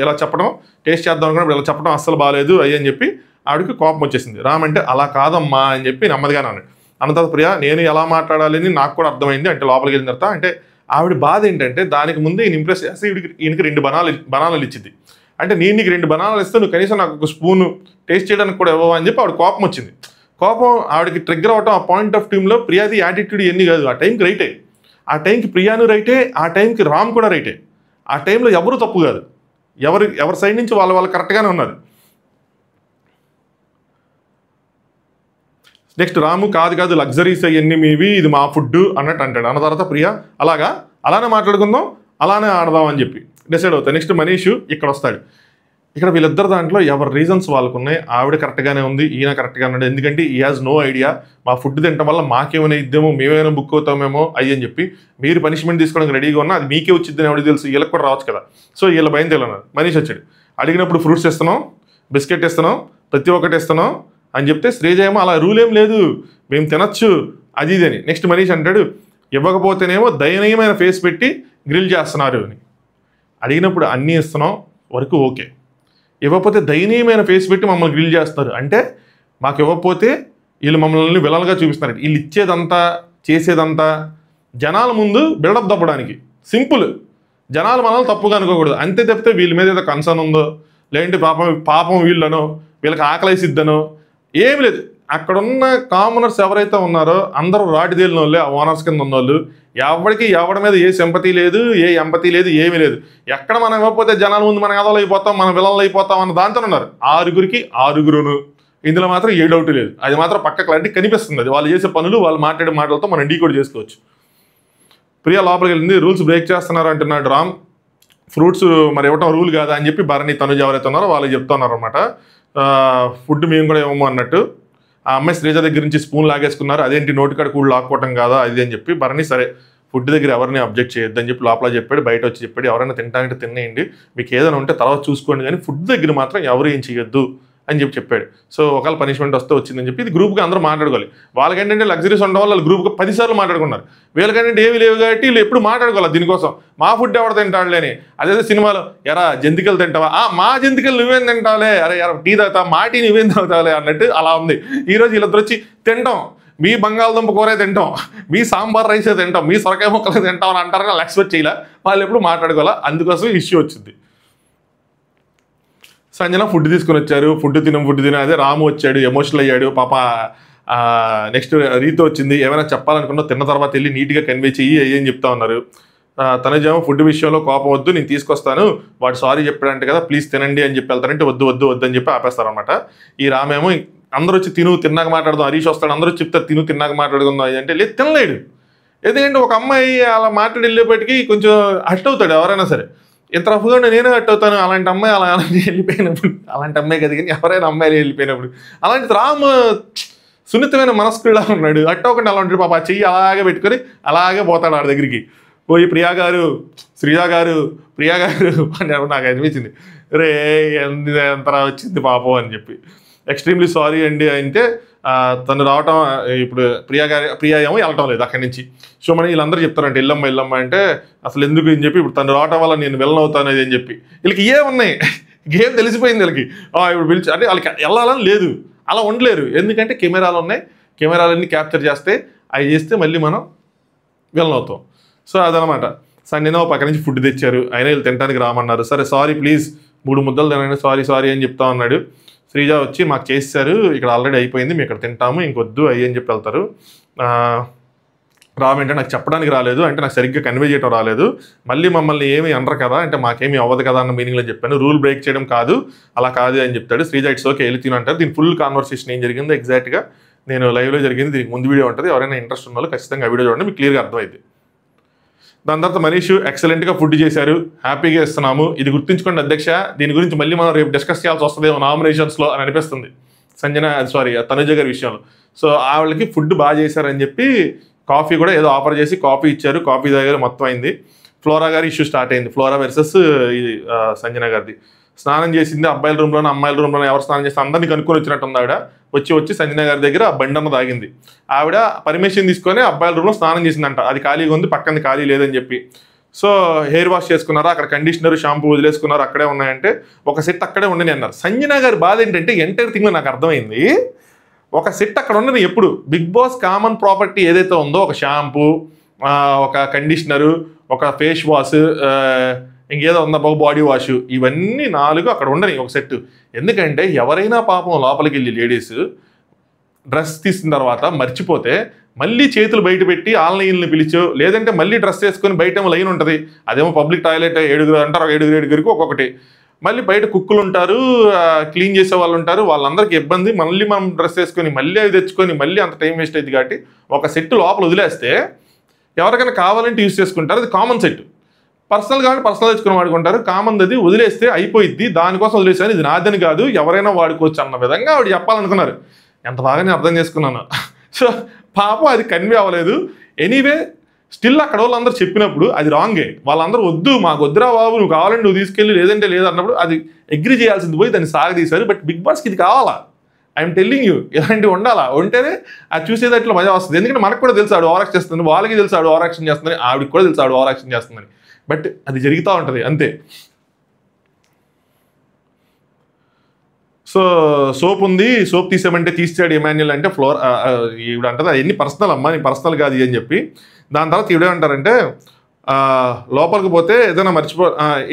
ఇలా చెప్పడం, టేస్ట్ చేద్దాం అనుకున్నప్పుడు ఇలా చెప్పడం అస్సలు బాగాలేదు అని చెప్పి ఆవిడకి కోపం వచ్చేసింది. రామ్ అంటే అలా కాదమ్మా అని చెప్పి నెమ్మదిగానే అన్నాడు. అన్న తర్వాత ప్రియా నేను ఎలా మాట్లాడాలని నాకు కూడా అర్థమైంది అంటే లోపలికి వెళ్ళిన తర్వాత అంటే ఆవిడ బాధ ఏంటంటే దానికి ముందే ఈయన ఇంప్రెస్ చేస్తే ఈయనకి 2 బనానాలు ఇచ్చింది. అంటే నేను నీకు 2 బనానాలు ఇస్తే నువ్వు కనీసం నాకు ఒక స్పూను టేస్ట్ చేయడానికి కూడా ఇవ్వవా అని చెప్పి ఆవిడ కోపం వచ్చింది. కోపం ఆవిడకి ట్రిగ్గర్ అవటం ఆ పాయింట్ ఆఫ్ టైంలో ప్రియాది యాటిట్యూడ్ ఎన్ని కాదు, ఆ టైంకి రైటే, ఆ టైంకి ప్రియాను రైటే, ఆ టైంకి రామ్ కూడా రైటే. ఆ టైంలో ఎవరు తప్పు కాదు, ఎవరి సైడ్ నుంచి వాళ్ళు కరెక్ట్గానే ఉన్నారు. నెక్స్ట్ రాము కాదు లగ్జరీస్ అవన్నీ మీవి ఇది మా ఫుడ్ అన్నట్టు అంటాడు. అన్న తర్వాత ప్రియా అలానే మాట్లాడుకుందాం అలానే ఆడదాం అని చెప్పి డిసైడ్ అవుతాయి. నెక్స్ట్ మనీష్ ఇక్కడ వస్తాడు. ఇక్కడ వీళ్ళిద్దరు దాంట్లో ఎవరి రీజన్స్ వాళ్ళకు ఉన్నాయి. ఆవిడ కరెక్ట్గానే ఉంది, ఈయన కరెక్ట్గానే ఉంది. ఎందుకంటే ఈ హ్యాస్ నో ఐడియా మా ఫుడ్ తినడం వల్ల మాకేమైనా ఇద్దామో మేమైనా బుక్ అవుతామేమో అని చెప్పి మీరు పనిష్మెంట్ తీసుకోవడానికి రెడీగా ఉన్నా అది మీకే వచ్చిందని ఎవరికి తెలుసు, వీళ్ళకి కూడా రావచ్చు కదా. సో వీళ్ళ భయం తెలియన్నారు. మనీష్ వచ్చాడు. అడిగినప్పుడు ఫ్రూట్స్ ఇస్తున్నాం, బిస్కెట్ ఇస్తున్నాం, ప్రతి ఒక్కటి ఇస్తున్నాం అని చెప్తే శ్రీజ ఏమో అలా రూల్ ఏం లేదు మేము తినచ్చు అది ఇది అని. నెక్స్ట్ మనీష్ అంటాడు ఇవ్వకపోతేనేమో దయనీయమైన ఫేస్ పెట్టి గ్రిల్ చేస్తున్నారు అని. అడిగినప్పుడు అన్నీ ఇస్తున్నాం వరకు ఓకే, ఇవ్వకపోతే దయనీయమైన ఫేస్ పెట్టి మమ్మల్ని గ్రిల్ చేస్తారు అంటే మాకు ఇవ్వకపోతే వీళ్ళు మమ్మల్ని విలన్గా చూపిస్తున్నారు. వీళ్ళు ఇచ్చేదంతా చేసేదంతా జనాల ముందు బిల్డప్ తప్పడానికి, సింపుల్. జనాలు మనల్ని తప్పుగా అనుకోకూడదు అంతే తప్పితే వీళ్ళ మీద ఏదో కన్సర్న్ ఉందో లేదంటే పాపం వీళ్ళనో వీళ్ళకి ఆకలేసిద్దనో ఏమి లేదు. అక్కడున్న కామనర్స్ ఎవరైతే ఉన్నారో అందరూ రాటి తేలిన వాళ్ళే, ఆ ఓనర్స్ కింద ఉన్నవాళ్ళు. ఎవడి మీద ఏ సింపతి లేదు, ఏ ఎంపతి లేదు, ఏమీ లేదు. ఎక్కడ మనం ఇవ్వకపోతే జనాల ముందు మనం ఎదలు అయిపోతాం, మనం విలన్లు అయిపోతాం అన్న దాంతో ఉన్నారు. 6గురును ఇందులో మాత్రం ఏ డౌట్ లేదు. అది మాత్రం పక్క క్లారిటీ కనిపిస్తుంది. అది వాళ్ళు చేసే పనులు వాళ్ళు మాట్లాడే మాటలతో మనం డీకోడ్ చేసుకోవచ్చు. ప్రియా లోపలికి వెళ్ళింది. రూల్స్ బ్రేక్ చేస్తున్నారు అంటున్నాడు రామ్. ఫ్రూట్స్ మరి ఇవ్వటం రూల్ కాదా అని చెప్పి భరణి తనుజ ఎవరైతే ఉన్నారో వాళ్ళు చెప్తున్నారు అనమాట. ఫుడ్ మేము కూడా ఇవ్వము అన్నట్టు. ఆ అమ్మాయి శ్రీజ దగ్గర నుంచి స్పూన్ లాగేసుకున్నారు. అదేంటి నోటికాడ కూడా లాక్కోవటం కాదా అది అని చెప్పి భరణి సరే ఫుడ్ దగ్గర ఎవరిని అబ్జెక్ట్ చేయొద్దని చెప్పి లోపల చెప్పాడు. బయట వచ్చి చెప్పాడు ఎవరైనా తింటానంటే తినేయండి, మీకు ఏదైనా ఉంటే తర్వాత చూసుకోండి కానీ ఫుడ్ దగ్గర మాత్రం ఎవరు ఏం చేయొద్దు అని చెప్పాడు. సో ఒకవేళ పనిష్మెంట్ వస్తే వచ్చిందని చెప్పి ఇది గ్రూప్గా అందరూ మాట్లాడుకోవాలి. వాళ్ళకేంటంటే లగ్జరీస్ ఉండడం వల్ల వాళ్ళు గ్రూప్గా 10 సార్లు మాట్లాడుకున్నారు. వీళ్ళకంటే ఏమీ లేవు కాబట్టి వీళ్ళు ఎప్పుడు మాట్లాడుకోవాలి దీనికోసం. మా ఫుడ్ ఎవరు తింటాడులేని. అదే సినిమాలో ఎరా జంతికలు తింటావా, మా జంతికలు నువ్వేం తింటావులే, అరే ఎరా టీ తాగుతా మా టీ నువ్వేం తాగుతావులే అన్నట్టు అలా ఉంది. ఈరోజు వీళ్ళిద్దరు వచ్చి తింటాం, మీ బంగాళదుంప కూరే తింటాం, మీ సాంబార్ రైసే తింటాం, మీ సొరకాయ ముక్కలు తింటాం అని అంటారు. వాళ్ళు ఎక్స్పెక్ట్ చేయాల, వాళ్ళు ఎప్పుడు మాట్లాడుకోవాలా. అందుకోసం ఇష్యూ వచ్చింది. సంజన ఫుడ్ తీసుకుని వచ్చారు. ఫుడ్ తిన అదే రాము వచ్చాడు, ఎమోషనల్ అయ్యాడు పాప. నెక్స్ట్ రీతో వచ్చింది. ఏమైనా చెప్పాలనుకున్నా తిన్న తర్వాత వెళ్ళి నీట్గా కన్వే చెయ్యి అని చెప్తా ఉన్నారు. తనజేమో ఫుడ్ విషయంలో కోపం వద్దు నేను తీసుకొస్తాను, వాడు సారీ చెప్పాడంటే కదా ప్లీజ్ తినండి అని చెప్పి వెళ్తారంటే వద్దు అని చెప్పి ఆపేస్తారనమాట. ఈ రామేమో అందరూ వచ్చి తిన్నాక మాట్లాడదాం, హరీష్ వస్తాడు అందరూ చెప్తారు తిన్నాక మాట్లాడుకుందాం అంటే లేదు తినలేడు. ఎందుకంటే ఒక అమ్మాయి అలా మాట్లాడి వెళ్ళేపటికి కొంచెం హర్ట్ అవుతాడు ఎవరైనా సరే. ఇంత రఫ్గా నేనే హర్ట్ అవుతాను అలాంటి అమ్మాయి అలా వెళ్ళిపోయినప్పుడు. అలాంటి అమ్మాయి కదా కానీ ఎవరైనా అమ్మాయిలు వెళ్ళిపోయినప్పుడు. అలాంటి రామ్ సున్నితమైన మనస్కులా ఉన్నాడు. హర్ట్ అవ్వకుండా అలా ఉంటాడు పాప. చెయ్యి అలాగే పెట్టుకొని అలాగే పోతాడు ఆడ దగ్గరికి. పోయి ప్రియా గారు అని నాకు అనిపించింది, రే ఎంతరా వచ్చింది పాపం అని చెప్పి. ఎక్స్ట్రీమ్లీ సారీ అండి అంటే తను రావటం ఇప్పుడు ప్రియా ఏమో వెళ్ళటం లేదు అక్కడి నుంచి. సో మనం వీళ్ళందరూ చెప్తారంటే వెళ్ళమ్మ అంటే అసలు ఎందుకు అని చెప్పి ఇప్పుడు తను రావటం వల్ల నేను వెళ్ళనవుతాను అని చెప్పి వీళ్ళకి ఏమున్నాయి గేమ్ తెలిసిపోయింది వీళ్ళకి. ఇప్పుడు పిలిచి అంటే వాళ్ళకి వెళ్ళాలని లేదు, అలా ఉండలేరు. ఎందుకంటే కెమెరాలు ఉన్నాయి, కెమెరాలన్నీ క్యాప్చర్ చేస్తే అవి చేస్తే మళ్ళీ మనం వెళ్ళనవుతాం. సో అదనమాట. సండేనో పక్క నుంచి ఫుడ్ తెచ్చారు, అయినా వీళ్ళు తినడానికి రామన్నారు. సరే సారీ ప్లీజ్ 3 ముద్దలు తినండి సారీ అని చెప్తా ఉన్నాడు. శ్రీజ వచ్చి మాకు చేశారు ఇక్కడ ఆల్రెడీ అయిపోయింది మేము ఇక్కడ తింటాము ఇంకొద్దు అని చెప్పి వెళ్తారు. రామ్ అంటే నాకు చెప్పడానికి రాలేదు అంటే నాకు సరిగ్గా కన్వే చేయడం రాలేదు, మళ్ళీ మమ్మల్ని ఏమి అనరు కదా అంటే మాకేమీ అవ్వదు కదా అన్న మీనింగ్లో చెప్పాను, రూల్ బ్రేక్ చేయడం కాదు అలా కాదు అని చెప్తాడు. శ్రీజ ఇట్స్ ఓకే వెళ్ళి తిను అంటారు. దీని ఫుల్ కాన్వర్సేషన్ ఏం జరిగిందో ఎగ్జాక్ట్గా నేను లైవ్లో జరిగింది, దీనికి ముందు వీడియో ఉంటుంది. ఎవరైనా ఇంట్రెస్ట్ ఉన్న వాళ్ళు ఖచ్చితంగా ఆ వీడియో చూడండి, మీకు క్లియర్గా అర్థమైంది. దాని తర్వాత మనీష్ ఎక్సలెంట్గా ఫుడ్ చేశారు, హ్యాపీగా ఇస్తున్నాము. ఇది గుర్తుంచుకోండి అధ్యక్ష, దీని గురించి మళ్ళీ మనం రేపు డిస్కస్ చేయాల్సి వస్తుందేమో నామినేషన్స్లో అని అనిపిస్తుంది తనుజ గారి విషయంలో. సో ఆవిడకి ఫుడ్ బాగా చేశారని చెప్పి కాఫీ కూడా ఏదో ఆఫర్ చేసి కాఫీ ఇచ్చారు, కాఫీ తాగారు, మొత్తం అయింది. ఫ్లోరా గారి ఇష్యూ స్టార్ట్ అయింది, ఫ్లోరా వర్సెస్ సంజన గారిది. స్నానం చేసింది అబ్బాయిల రూమ్లోనే అమ్మాయిల రూమ్లోనే, ఎవరు స్నానం చేస్తే అందరినీ కనుక్కొని వచ్చినట్టుంది ఆవిడ. వచ్చి సంజన గారి దగ్గర బండన్న తాగింది. ఆవిడ పర్మిషన్ తీసుకొని అబ్బాయిల రూమ్లో స్నానం చేసిందంట, అది ఖాళీగా ఉంది, పక్కన ఖాళీ లేదని చెప్పి. సో హెయిర్ వాష్ చేసుకున్నారా, అక్కడ కండిషనర్ షాంపూ వదిలేసుకున్నారు, అక్కడే ఉన్నాయంటే ఒక సెట్ అక్కడే ఉండని అన్నారు. సంజన గారి బాధ ఏంటంటే ఎంటైర్ థింగ్లో నాకు అర్థమైంది, ఒక సెట్ అక్కడ ఉండని. ఎప్పుడు బిగ్ బాస్ కామన్ ప్రాపర్టీ ఏదైతే ఉందో, ఒక షాంపూ, ఒక కండిషనరు, ఒక ఫేస్ వాష్, ఇంకేదో ఉందా బాడీ వాష్, ఇవన్నీ 4 అక్కడ ఉండని ఒక సెట్. ఎందుకంటే ఎవరైనా పాపం లోపలికి వెళ్ళి లేడీస్ డ్రెస్ తీసిన తర్వాత మర్చిపోతే మళ్ళీ చేతులు బయట పెట్టి ఆన్లైన్ని పిలిచో, లేదంటే మళ్ళీ డ్రెస్ వేసుకొని బయట లైన్ ఉంటుంది. అదేమో పబ్లిక్ టాయిలెట్ 7 అంటారు, 7 ఒక్కొక్కటి. మళ్ళీ బయట కుక్కులు ఉంటారు, క్లీన్ చేసే వాళ్ళు ఉంటారు, వాళ్ళందరికీ ఇబ్బంది. మళ్ళీ మనం డ్రెస్ వేసుకొని మళ్ళీ అవి తెచ్చుకొని మళ్ళీ అంత టైం వేస్ట్ అయింది. కాబట్టి ఒక సెట్ లోపల వదిలేస్తే ఎవరికైనా కావాలంటే యూజ్ చేసుకుంటారు, అది కామన్ సెట్. పర్సనల్ కాబట్టి పర్సనల్ తెచ్చుకుని వాడుకుంటారు, కామన్ అది వదిలేస్తే అయిపోయిద్ది, దానికోసం వదిలేసాను, ఇది నాదని కాదు ఎవరైనా వాడుకోవచ్చు అన్న విధంగా ఆవిడ చెప్పాలనుకున్నారు. ఎంత బాగా నేను అర్థం చేసుకున్నాను. సో పాపం అది కన్వే అవ్వలేదు. ఎనీవే స్టిల్ అక్కడ వాళ్ళందరూ చెప్పినప్పుడు అది రాంగే. వాళ్ళందరూ వద్దు, మాకు వద్దురా బాబు, నువ్వు కావాలంటే నువ్వు తీసుకెళ్ళి, లేదంటే లేదు అన్నప్పుడు అది అగ్రి చేయాల్సింది పోయి దాన్ని సాగదీశారు. బట్ బిగ్ బాస్కి ఇది కావాలా? ఐఎమ్ టెల్లింగ్ యూ, ఇలాంటివి ఉండాలా, ఉంటేనే అది చూసేదట్లో మజా వస్తుంది. ఎందుకంటే మనకు కూడా తెలుసు ఆవిడ ఓవర్ యాక్షన్ చేస్తుంది, వాళ్ళకి తెలుసు ఆవిడ ఓవర్ యాక్షన్ చేస్తుందని, ఆవిడకి కూడా తెలుసు ఆవిడ ఓవర్ యాక్షన్ చేస్తుందని. బట్ అది జరుగుతూ ఉంటుంది అంతే. సో సోప్ ఉంది, సోప్ తీసామంటే తీసాడు ఎమాన్యుల్ అంటే ఫ్లోర్ ఈవిడ అంటది అవన్నీ పర్సనల్ అమ్మా, నీ పర్సనల్ కాదు అని చెప్పి. దాని తర్వాత ఈవిడేమంటారంటే లోపలికి పోతే ఏదైనా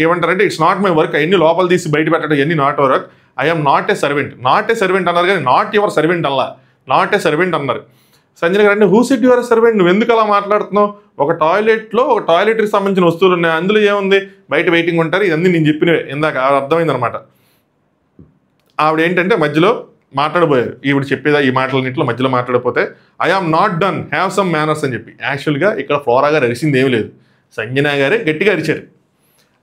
ఏమంటారంటే ఇట్స్ నాట్ మై వర్క్, అవన్నీ లోపల తీసి బయట పెట్టడం ఇవన్నీ not work, I'm not a servant. Not a servant అన్నారు కానీ నాట్ యువర్ సర్వెంట్ అలా, నాట్ ఏ సర్వెంట్ అన్నారు. సంజన గారు అంటే హూ సెడ్ యువర్ సర్వెంట్, నువ్వు ఎందుకు అలా మాట్లాడుతున్నావు? ఒక టాయిలెట్లో ఒక టాయిలెట్కి సంబంధించిన వస్తువులు ఉన్నాయి, అందులో ఏముంది, బయట వెయిటింగ్ ఉంటారు, ఇవన్నీ నేను చెప్పినవే ఇందాక అర్థమైందనమాట. ఆవిడ ఏంటంటే మధ్యలో మాట్లాడబోయారు, ఈవిడ చెప్పేదా ఈ మాటలన్నింటిలో మధ్యలో మాట్లాడకపోతే I am not done, have some manners అని చెప్పి. యాక్చువల్గా ఇక్కడ ఫ్లోరా గారు అరిసింది ఏమీ లేదు, సంజన గారే గట్టిగా అరిచారు.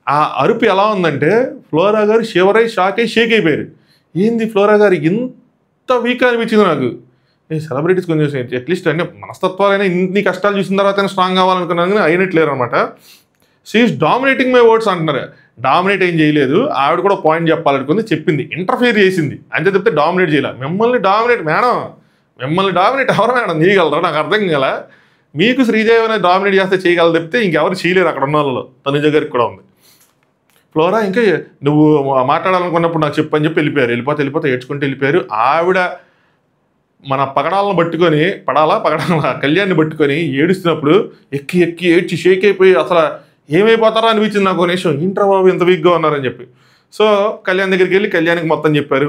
ఆ అరుపు ఎలా ఉందంటే ఫ్లోరా గారు షివరై షాక్ అయి షేక్ అయిపోయారు. ఏంది ఫ్లోరా గారు ఇంత వీక్ అనిపించింది నాకు. సెలబ్రిటీస్ కొంచెం అట్లీస్ట్ అంటే మనస్తత్వాలైనా ఇన్ని కష్టాలు చూసిన తర్వాత స్ట్రాంగ్ అవ్వాలనుకున్నాను కానీ అయినట్లేరు అనమాట. షీఈస్ డామినేటింగ్ మై వర్డ్స్ అంటున్నారు. డామినేట్ ఏం చేయలేదు, ఆవిడ కూడా పాయింట్ చెప్పాలనుకుంది, చెప్పింది, ఇంటర్ఫియర్ చేసింది అంతే చెప్తే డామినేట్ చేయలే. మిమ్మల్ని డామినేట్ మేడం, మిమ్మల్ని డామినేట్ ఎవరు మేడం చేయగలరా? నాకు అర్థం కాల. మీకు శ్రీజయ్ డామినేట్ చేస్తే చేయగలరు చెప్తే ఇంకెవరు చేయలేరు అక్కడ ఉన్న వాళ్ళలో. తనుజ గారికి కూడా ఉంది. ఫ్లోరా ఇంకా నువ్వు మాట్లాడాలనుకున్నప్పుడు నాకు చెప్పని చెప్పి వెళ్ళిపోయారు. వెళ్ళిపోతే ఏడ్చుకుంటూ వెళ్ళిపోయారు. ఆవిడ మన పగడాలను పట్టుకొని పడాలా కళ్యాణ్ని పట్టుకొని ఏడుస్తున్నప్పుడు ఎక్కి ఏడ్చి షేక్ అయిపోయి అసలు ఏమైపోతారా అనిపించింది నాకు నిమిషం. ఏంట్రా బాబు ఎంత వీక్గా ఉన్నారని చెప్పి. సో కళ్యాణ్ దగ్గరికి వెళ్ళి కళ్యాణ్కి మొత్తం చెప్పారు.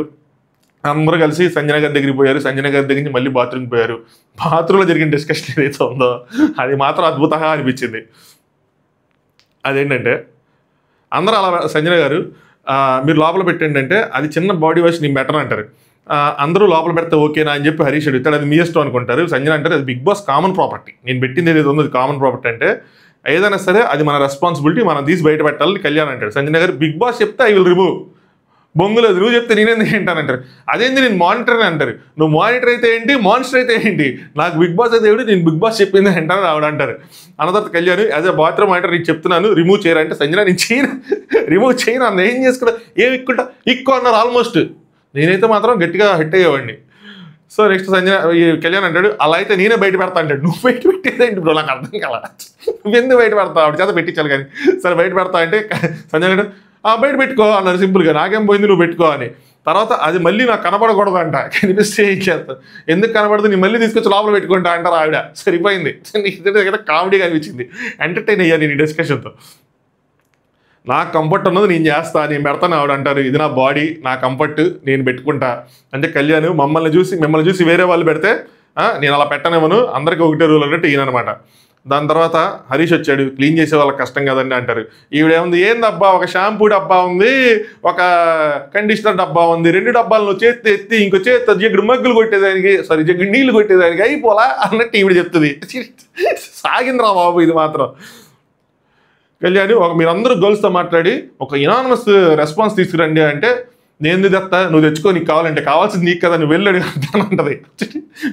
అందరూ కలిసి సంజన గారి దగ్గరికి పోయారు. సంజన గారి దగ్గర నుంచి మళ్ళీ బాత్రూమ్కి పోయారు. బాత్రూంలో జరిగిన డిస్కషన్ ఏదైతే ఉందో అది మాత్రం అద్భుతంగా అనిపించింది. అదేంటంటే అందరూ అలా సంజన గారు మీరు లోపల పెట్టండి అంటే అది చిన్న బాడీ వాష్ నేను బెటర్ అంటారు. అందరూ లోపల పెడితే ఓకేనా అని చెప్పి హరీష్ అడుగుతాడు, అది మీ ఇష్టం అనుకుంటారు. సంజన అంటారు అది బిగ్ బాస్ కామన్ ప్రాపర్టీ, నేను పెట్టింది ఏదైతే ఉందో అది కామన్ ప్రాపర్టీ, అంటే ఏదైనా సరే అది మన రెస్పాన్సిబిలిటీ, మనం తీసి బయట పెట్టాలని కళ్యాణ్ అంటాడు. సంజన గారు బిగ్ బాస్ చెప్తే ఐ విల్ రిమూవ్, బొంగులేదు నువ్వు చెప్తే నేనెందుకు ఏంటానంటారు. అదేంది నేను మానిటర్ అంటారు. నువ్వు మానిటర్ అయితే ఏంటి, మానిస్టర్ అయితే ఏంటి, నాకు బిగ్ బాస్ అయితే ఏమిటి, నేను బిగ్ బాస్ చెప్పింది అంటాను ఆవిడ అంటారు. అన్నదాత Kalyan as a bathroom monitor నీకు చెప్తున్నాను రిమూవ్ చేయరంటే సంజన నేను చేయను, రిమూవ్ చేయను అన్న, ఏం చేసుకుంటా, ఏమి ఎక్కువ అన్నారు ఆల్మోస్ట్. నేనైతే మాత్రం గట్టిగా హిట్ అయ్యేవాడిని. సో నెక్స్ట్ సంజన కళ్యాణ్ అంటాడు అలా అయితే నేనే బయట పెడతా అంటాడు. నువ్వు బయట పెట్టేదేంటి బ్రో, నాకు అర్థం కాల, నువ్వెందుకు బయట పెడతావు, ఆవిడ చేత పెట్టించాలి కానీ. సరే బయట పెడతా అంటే సంజన అంటాడు బయట పెట్టుకో అన్నారు సింపుల్గా, నాకేం పోయింది నువ్వు పెట్టుకో అని. తర్వాత అది మళ్ళీ నాకు కనపడకూడదు అంట, కనిపిస్తే ఏం చేస్తాను, ఎందుకు కనపడదు నీ మళ్ళీ తీసుకొచ్చి లోపల పెట్టుకుంటా అంటారు ఆవిడ. సరిపోయింది, కామెడీగా అనిపించింది, ఎంటర్టైన్ అయ్యా నేను ఈ డిస్కషన్తో. నాకు కంఫర్ట్ ఉన్నది నేను చేస్తా, నేను పెడతాను ఆవిడ అంటారు. ఇది నా బాడీ, నా కంఫర్ట్, నేను పెట్టుకుంటా అంటే కళ్యాణ్ మిమ్మల్ని చూసి వేరే వాళ్ళు పెడితే నేను అలా పెట్టనేమను, అందరికీ ఒకటే రూల్ అన్నట్టు ఈయనమాట. దాని తర్వాత హరీష్ వచ్చాడు, క్లీన్ చేసే వాళ్ళకి కష్టం కదండి అంటారు. ఈవిడేముంది ఏందబ్బా, ఒక షాంపూ డబ్బా ఉంది, ఒక కండిషనర్ డబ్బా ఉంది, 2 డబ్బాలను చేతి ఎత్తి ఇంకో చేతి జగ్గుడు మగ్గులు కొట్టేదానికి, సారీ జగ్గుడు నీళ్లు కొట్టేదానికి అయిపోలా అన్నట్టు ఈవిడ చెప్తుంది. సాగిందిరా బాబు ఇది మాత్రం. కళ్యాణి మీరందరూ గర్ల్స్తో మాట్లాడి ఒక ఇనానమస్ రెస్పాన్స్ తీసుకురండి అంటే, నేను తెస్తా, నువ్వు తెచ్చుకో, నీకు కావాలంటే, కావాల్సింది నీకు కదా, నువ్వు వెళ్ళి అడుగుతానంటది.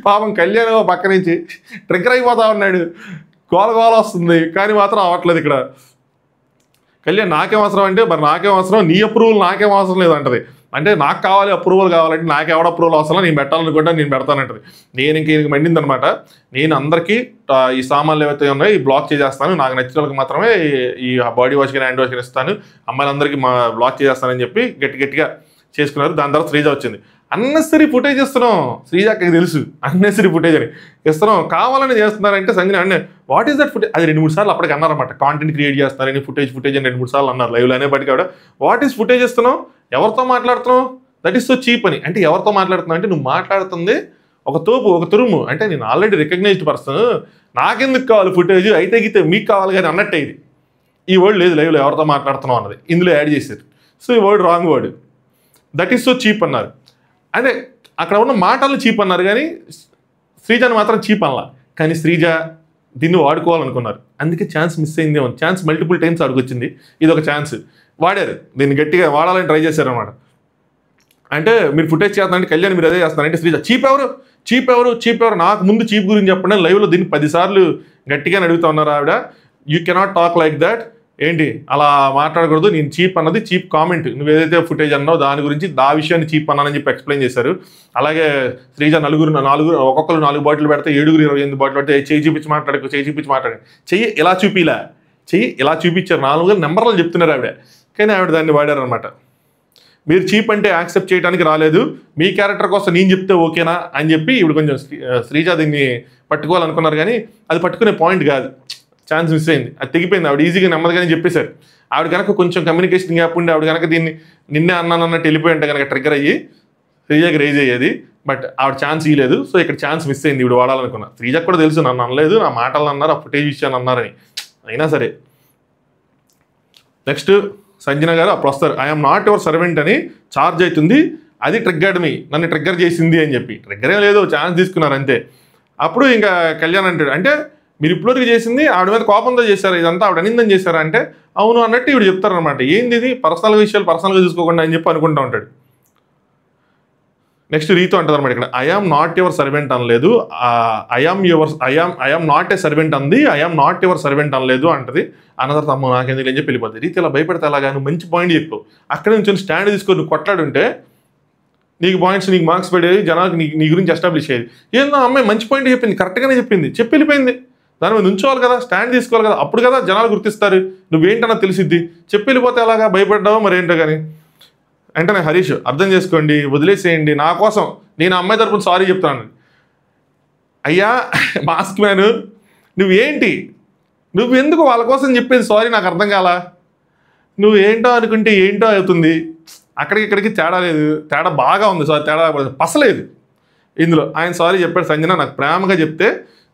పాపం కళ్యాణ్ పక్క నుంచి ట్రిగ్గర్ అయిపోతా ఉన్నాడు, గోల వస్తుంది, కానీ మాత్రం అవ్వట్లేదు ఇక్కడ. కళ్యాణ్ నాకేం అవసరం అంటే, మరి నాకేం అవసరం, నీ అప్రూవల్ నాకేం అవసరం లేదు అంటది. అంటే నాకు కావాలి అప్రూవల్ కావాలంటే, నాకు ఎవడ అప్రూవల్ అవసరం, నేను పెట్టాలనుకుంటా నేను పెడతానంటది. నేను ఇంక మండింది అనమాట. నేను అందరికీ ఈ సామాన్లు ఏవైతే ఉన్నాయో ఈ బ్లాక్ చేసేస్తాను, నాకు నచ్చిన వాళ్ళకి మాత్రమే ఈ బాడీ వాష్ కానీ హ్యాండ్ వాష్ కానీ ఇస్తాను, అమ్మాయిలందరికీ బ్లాక్ చేసేస్తానని చెప్పి గట్టిగా చేసుకున్నారు. దాని తర్వాత శ్రీజ వచ్చింది. అన్నెసరీ ఫుటేజ్ ఇస్తున్నాం, శ్రీజాకి తెలుసు అన్నెసరీ ఫుటేజ్ అని ఇస్తున్నాం, కావాలని చేస్తున్నారంటే సంజన అంటే వాట్ ఈస్ దట్ ఫుటేజ్, అది 2-3 సార్లు అప్పటికి అన్నారన్నమాట. కాంటెంట్ క్రియేట్ చేస్తున్నారని ఫుటేజ్ అని 2-3 సార్లు అన్నారు లైవ్లో అనేప్పటికీ కూడా. వాట్ ఈస్ ఫుటేజ్ ఇస్తున్నాం, ఎవరితో మాట్లాడుతున్నావు, దట్ ఈస్ సో చీప్ అని. అంటే ఎవరితో మాట్లాడుతున్నావు అంటే, నువ్వు మాట్లాడుతుంది ఒక తోపు, ఒక తురుము, అంటే నేను ఆల్రెడీ రికగ్నైజ్డ్ పర్సన్, నాకెందుకు కావాలి ఫుటేజ్, అయితే గీతే మీకు కావాలి కానీ అన్నట్టే. ఇది ఈ వర్డ్ లేదు లైవ్లో, ఎవరితో మాట్లాడుతున్నావు అన్నది ఇందులో యాడ్ చేశారు. సో ఈ word wrong word, that is so cheap అన్నారు. అదే అక్కడ ఉన్న మాటలు చీప్ అన్నారు కానీ శ్రీజాని మాత్రం చీప్ అనలా. కానీ శ్రీజ దీన్ని వాడుకోవాలనుకున్నారు, అందుకే ఛాన్స్ మిస్ అయిందేమో. ఛాన్స్ మల్టిపుల్ టైమ్స్ అడుగుచ్చింది, ఇది ఒక ఛాన్స్ వాడారు, దీన్ని గట్టిగా వాడాలని ట్రై చేశారనమాట. అంటే మీరు ఫుటేజ్ చేస్తానంటే కళ్యాణ్ మీరు అదే చేస్తారంటే శ్రీజ చీప్ ఎవరు, నాకు ముందు చీప్ గురించి చెప్పండి. లైవ్లో దీన్ని 10 సార్లు గట్టిగానే అడుగుతా ఉన్నారు ఆవిడ. You cannot talk like that, ఏంటి అలా మాట్లాడకూడదు, నేను చీప్ అన్నది చీప్ కామెంట్, నువ్వు ఏదైతే ఫుటేజ్ అన్నావు దాని గురించి విషయాన్ని చీప్ అన్నానని చెప్పి ఎక్స్ప్లెయిన్ చేశారు. అలాగే శ్రీజ నలుగురు ఒక్కొక్కరు 4 బాటిల్ పెడితే 7 28 బాటిల్ పెడితే చేయి చూపించి మాట్లాడు, చెయ్యి ఇలా చూపించారు, 4 నెంబర్లు చెప్తున్నారు ఆవిడ. కానీ ఆవిడ దాన్ని వాడారు అనమాట. మీరు చీప్ అంటే యాక్సెప్ట్ చేయడానికి రాలేదు, మీ క్యారెక్టర్ కోసం నేను చెప్తే ఓకేనా అని చెప్పి ఇప్పుడు కొంచెం శ్రీజ దీన్ని పట్టుకోవాలనుకున్నారు, కానీ అది పట్టుకునే పాయింట్ కాదు. ఛాన్స్ మిస్ అయింది, అది తెగిపోయింది. ఆవిడ ఈజీగా నెమ్మదిగానే చెప్పేశారు. ఆవిడ కనుక కొంచెం కమ్యూనికేషన్ గ్యాప్ ఉండి ఆవిడ కనుక దీన్ని నిన్నే అన్నానన్నట్టు వెళ్ళిపోయి ఉంటే కనుక ట్రిగ్గర్ అయ్యి శ్రీజకి రైజ్ అయ్యేది. బట్ ఆవిడ ఛాన్స్ ఇవ్వలేదు, సో ఇక్కడ ఛాన్స్ మిస్ అయింది. ఇప్పుడు వాడాలనుకున్నా, శ్రీజకు కూడా తెలుసు నన్ను అనలేదు, నా మాటలు అన్నారు, ఆ ఫుటేజ్ విషయాన్ని అన్నారని. అయినా సరే నెక్స్ట్ సంజన గారు అప్పుడు వస్తారు. ఐఎమ్ నాట్ యువర్ సర్వెంట్ అని ఛార్జ్ అవుతుంది, అది ట్రిగ్గర్డ్ మీ, నన్ను ట్రిగ్గర్ చేసింది అని చెప్పి. ట్రిగ్గర్ ఏం లేదు, ఛాన్స్ తీసుకున్నారు అంతే. అప్పుడు ఇంకా కళ్యాణ్ అంటాడు, అంటే మీరు ఇప్పటివరకు చేసింది ఆవిడ మీద కోపంతో చేశారు, ఇదంతా ఆవిడ అనిందని చేశారా అంటే అవును అన్నట్టు ఇవి చెప్తారనమాట. ఏంది ఇది, పర్సనల్ విషయాలు పర్సనల్గా చూసుకోకుండా అని చెప్పి అనుకుంటూ ఉంటాడు. నెక్స్ట్ రీతో అంటారు అనమాట ఇక్కడ, ఐఆమ్ నాట్ యువర్ సర్వెంట్ అనలేదు, ఐఆమ్ నాట్ ఏ సర్వెంట్ అంది, ఐఆమ్ నాట్ యువర్ సర్వెంట్ అనలేదు అంటది. అన్నదారు తమ్మ నాకెందుకు అని చెప్పి వెళ్ళిపోతుంది. రీతి ఇలా భయపెడితే అలాగా, నువ్వు మంచి పాయింట్ చెప్పు, అక్కడ నుంచి స్టాండ్ తీసుకొని నువ్వు కొట్లాడుంటే నీకు పాయింట్స్, నీకు మార్క్స్ పడేది, జనాలకు నీ గురించి ఎస్టాబ్లిష్ అయ్యేది. ఏందో అమ్మాయి మంచి పాయింట్ చెప్పింది, కరెక్ట్గానే చెప్పింది, చెప్పి వెళ్ళిపోయింది. దాని మీద ఉంచుకోవాలి కదా, స్టాండ్ తీసుకోవాలి కదా, అప్పుడు కదా జనాలు గుర్తిస్తారు నువ్వేంటన్నా తెలిసిద్ది. చెప్పి వెళ్ళిపోతే అలాగా భయపడ్డావో మరేంటో కానీ. వెంటనే హరీష్ అర్థం చేసుకోండి, వదిలేసేయండి, నా కోసం నేను అమ్మాయి తరపున సారీ చెప్తాను. అయ్యా మాస్క్ మ్యాను, నువ్వేంటి, నువ్వు ఎందుకు వాళ్ళ కోసం చెప్పేది సారీ, నాకు అర్థం కాలా. నువ్వు ఏంటో అనుకుంటే ఏంటో అవుతుంది, అక్కడికి ఇక్కడికి తేడా లేదు, తేడా బాగా ఉంది, సారీ తేడా పసలేదు ఇందులో. ఆయన సారీ చెప్పాడు, సంజన నాకు ప్రేమగా చెప్తే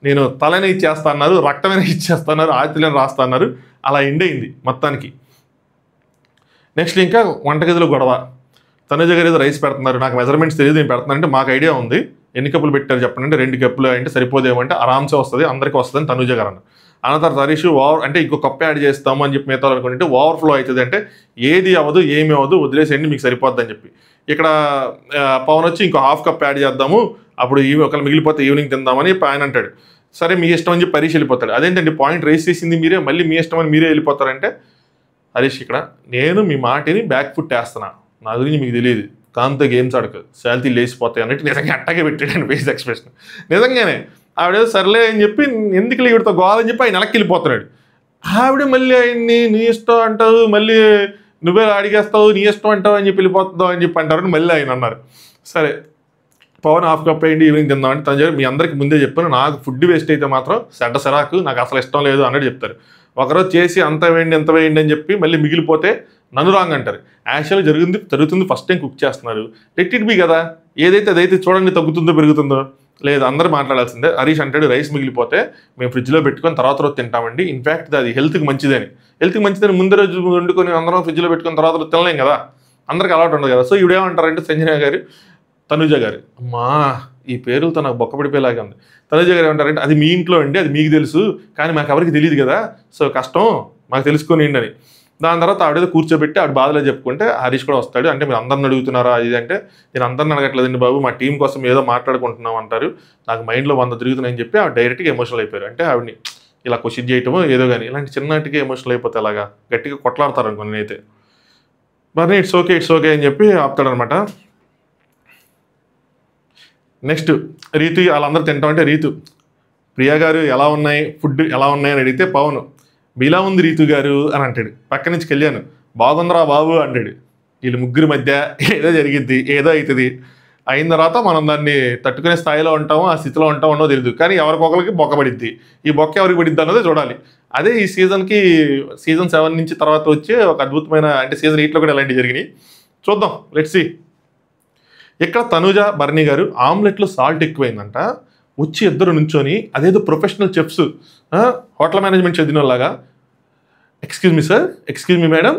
నేను తలనే ఇచ్చేస్తా అన్నారు, రక్తమైనా ఇచ్చేస్తా అన్నారు, ఆతిలని రాస్తా అన్నారు, అలా ఎండైంది మొత్తానికి. నెక్స్ట్ ఇంకా వంటగదిలో గొడవ. తనుజ గారు ఏదో రైస్ పెడుతున్నారు, నాకు మెజర్మెంట్స్ తెలియదు, నేను పెడుతున్నానంటే మాకు ఐడియా ఉంది, ఎన్ని కప్పులు పెట్టారు చెప్పండి అంటే 2 కప్పులు అంటే సరిపోదేమంటే ఆరామ్సే వస్తుంది, అందరికీ వస్తుందని తనుజ గారు అన్నారు. అన్న తర్వాత హరీష్ అంటే ఇంకో కప్పు యాడ్ చేస్తాము అని చెప్పి మిగతా అనుకుంటే ఓవర్ఫ్లో అవుతుంది అంటే ఏది అవ్వదు ఏమి అవ్వదు వదిలేసేయండి మీకు సరిపోద్ది అని చెప్పి. ఇక్కడ పవన్ వచ్చి ఇంకో హాఫ్ కప్ యాడ్ చేద్దాము, అప్పుడు ఒకళ్ళు మిగిలిపోతే ఈవినింగ్ తిందామని ఆయన అంటాడు. సరే మీ ఇష్టం అని చెప్పి హరీష్ వెళ్ళిపోతాడు. అదేంటండి పాయింట్ రేస్ చేసింది మీరే, మళ్ళీ మీ ఇష్టం అని మీరే వెళ్ళిపోతారంటే హరీష్ ఇక్కడ నేను మీ మాటిని బ్యాక్ ఫుట్ వేస్తున్నా, నా గురించి మీకు తెలియదు, కాంతో గేమ్స్ ఆడకు, శాలిటీ లేచిపోతాయి అన్నట్టు నిజంగా అట్టగే పెట్టాడు ఫేస్ ఎక్స్ప్రెషన్. నిజంగానే ఆవిడ సర్లే అని చెప్పి ఎందుకు ఈవిడతో గోవాలని చెప్పి ఆయన వెనక్కి వెళ్ళిపోతున్నాడు. ఆవిడ మళ్ళీ ఆయన్ని నీ ఇష్టం అంటావు, మళ్ళీ నువ్వే అడిగేస్తావు, నీ ఇష్టం అంటావు అని చెప్పి వెళ్ళిపోతుందావు అని చెప్పి అంటారని మళ్ళీ ఆయన అన్నారు. సరే పవన్ హాఫ్ కప్ వేయండి ఈవినింగ్ తిందామని తను చెప్పి మీ అందరికి ముందే చెప్పాను, నాకు ఫుడ్ వేస్ట్ అయితే మాత్రం సెరాకు నాకు అసలు ఇష్టం లేదు అన్నట్టు చెప్తారు. ఒకరోజు చేసి అంత వేయండి ఎంత వేయండి అని చెప్పి మళ్ళీ మిగిలిపోతే నన్ను రాంగ్ అంటారు. యాక్చువల్గా జరుగుతుంది ఫస్ట్ టైం కుక్ చేస్తున్నారు, లెట్ ఇట్ బి కదా, ఏదైతే అదైతే చూడండి తగ్గుతుందో పెరుగుతుందో లేదు అందరూ మాట్లాడాల్సిందే. హరీష్ అంటాడు రైస్ మిగిలిపోతే మేము ఫ్రిడ్జ్లో పెట్టుకొని తర్వాత రోజు తింటామండి, ఇన్ఫ్యాక్ట్ అది హెల్త్కి మంచిదని ముందు రోజు వండుకొని అందరం ఫ్రిడ్జ్లో పెట్టుకొని తర్వాత రోజు తినలేం కదా, అందరికి అలవాటు ఉండదు కదా. సో ఇవిడేమంటారంటే సంజన గారు తనుజ గారు, అమ్మా ఈ పేరులతో నాకు బొక్కపడిపోయేలాగా ఉంది. తనుజ గారు ఏమంటారంటే అది మీ ఇంట్లో అండి, అది మీకు తెలుసు, కానీ మాకు ఎవరికి తెలియదు కదా, సో కష్టం మాకు తెలుసుకునిండి అని. దాని తర్వాత ఆవిడేదో కూర్చోబెట్టి ఆవిడ బాధలో చెప్పుకుంటే హరీష్ కూడా వస్తాడు. అంటే మీరు అందరిని అడుగుతున్నారా ఇది అంటే, నేను అందరిని అడగట్లేదండి బాబు, మా టీం కోసం ఏదో మాట్లాడుకుంటున్నాం అంటారు, నాకు మైండ్లో 100 తిరుగుతున్నాయని చెప్పి ఆవిడ డైరెక్ట్గా ఎమోషనల్ అయిపోయారు. అంటే ఆవిడని ఇలా క్వశ్చన్ చేయటమో ఏదో కానీ ఇలాంటి చిన్నటికి ఎమోషనల్ అయిపోతే అలాగా గట్టిగా కొట్లాడతారు అనుకో నేనైతే. మరి ఇట్స్ ఓకే అని చెప్పి ఆపుతాడనమాట. నెక్స్ట్ రీతు వాళ్ళందరూ తింటామంటే రీతు, ప్రియా గారు ఎలా ఉన్నాయి, ఫుడ్ ఎలా ఉన్నాయి అని అడిగితే పవన్ మీలా ఉంది రీతు గారు అని అంటాడు. పక్క నుంచి కళ్యాణ్ బాగుందిరా బాబు అంటాడు. వీళ్ళు ముగ్గురి మధ్య ఏదో జరిగిద్ది, ఏదో అవుతుంది. అయిన తర్వాత మనం దాన్ని తట్టుకునే స్థాయిలో ఉంటామో ఆ స్థితిలో ఉంటామో తెలియదు, కానీ ఎవరికొకరికి బొక్క పడిద్ది. ఈ బొక్క ఎవరికి పడిద్ది అన్నది చూడాలి. అదే ఈ సీజన్కి సీజన్ 7 నుంచి తర్వాత వచ్చే ఒక అద్భుతమైన, అంటే సీజన్ 8లో కూడా ఇలాంటివి జరిగినాయి. చూద్దాం, లెట్స్ సీ. ఇక్కడ తనుజ బర్నీ గారు ఆమ్లెట్లో సాల్ట్ ఎక్కువైందంట. వచ్చి ఇద్దరు నుంచొని అదేదో ప్రొఫెషనల్ చెఫ్స్ హోటల్ మేనేజ్మెంట్ చదివినలాగా, excuse me sir, excuse me madam,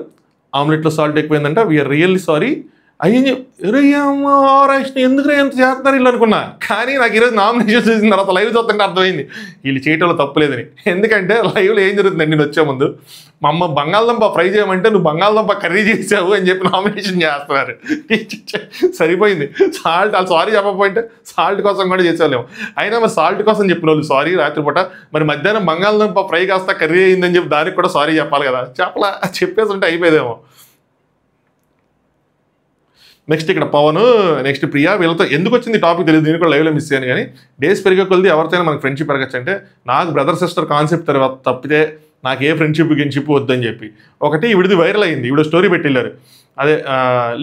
ఆమ్లెట్లో సాల్ట్ ఎక్కువైందంట, వీఆర్ రియల్లీ సారీ. అయ్యి ఎందుకు ఎంత చేస్తున్నారు వీళ్ళు అనుకున్నా. కానీ నాకు ఈరోజు నామినేషన్ చూసిన తర్వాత లైవ్ చూస్తుంటే అర్థమైంది వీళ్ళు చేయటంలో తప్పులేదని. ఎందుకంటే లైవ్లో ఏం జరుగుతుందండి, నేను వచ్చే ముందు మా అమ్మ బంగాళదుంప ఫ్రై చేయమంటే నువ్వు బంగాళదుంప కర్రీ చేసావు అని చెప్పి నామినేషన్ చేస్తున్నారు. సరిపోయింది. సాల్ట్ వాళ్ళు సారీ చెప్పకపోయింటే సాల్ట్ కోసం కూడా చేసేవాళ్ళేమో. అయినా మరి సాల్ట్ కోసం చెప్పిన వాళ్ళు సారీ రాత్రిపూట, మరి మధ్యాహ్నం బంగాళదుంప ఫ్రై కాస్త కర్రీ అయిందని చెప్పి దానికి కూడా సారీ చెప్పాలి కదా. చెప్పేసి ఉంటే అయిపోయేదేమో. నెక్స్ట్ ఇక్కడ పవన్, నెక్స్ట్ ప్రియా, వీళ్ళతో ఎందుకు వచ్చింది టాపిక్ తెలియదు, నేను కూడా లైవ్లో మిస్ అయ్యాను. కానీ డేస్ పెరిగే కొద్ది ఎవరితోనే మనకు ఫ్రెండ్షిప్ పెరగచ్చు. అంటే నాకు బ్రదర్ సిస్టర్ కాన్సెప్ట్ తర్వాత తప్పితే నాకు ఏ ఫ్రెండ్షిప్ వద్దని చెప్పి ఒకటి విడిది వైరల్ అయింది. ఇప్పుడు స్టోరీ పెట్టిల్లారు, అదే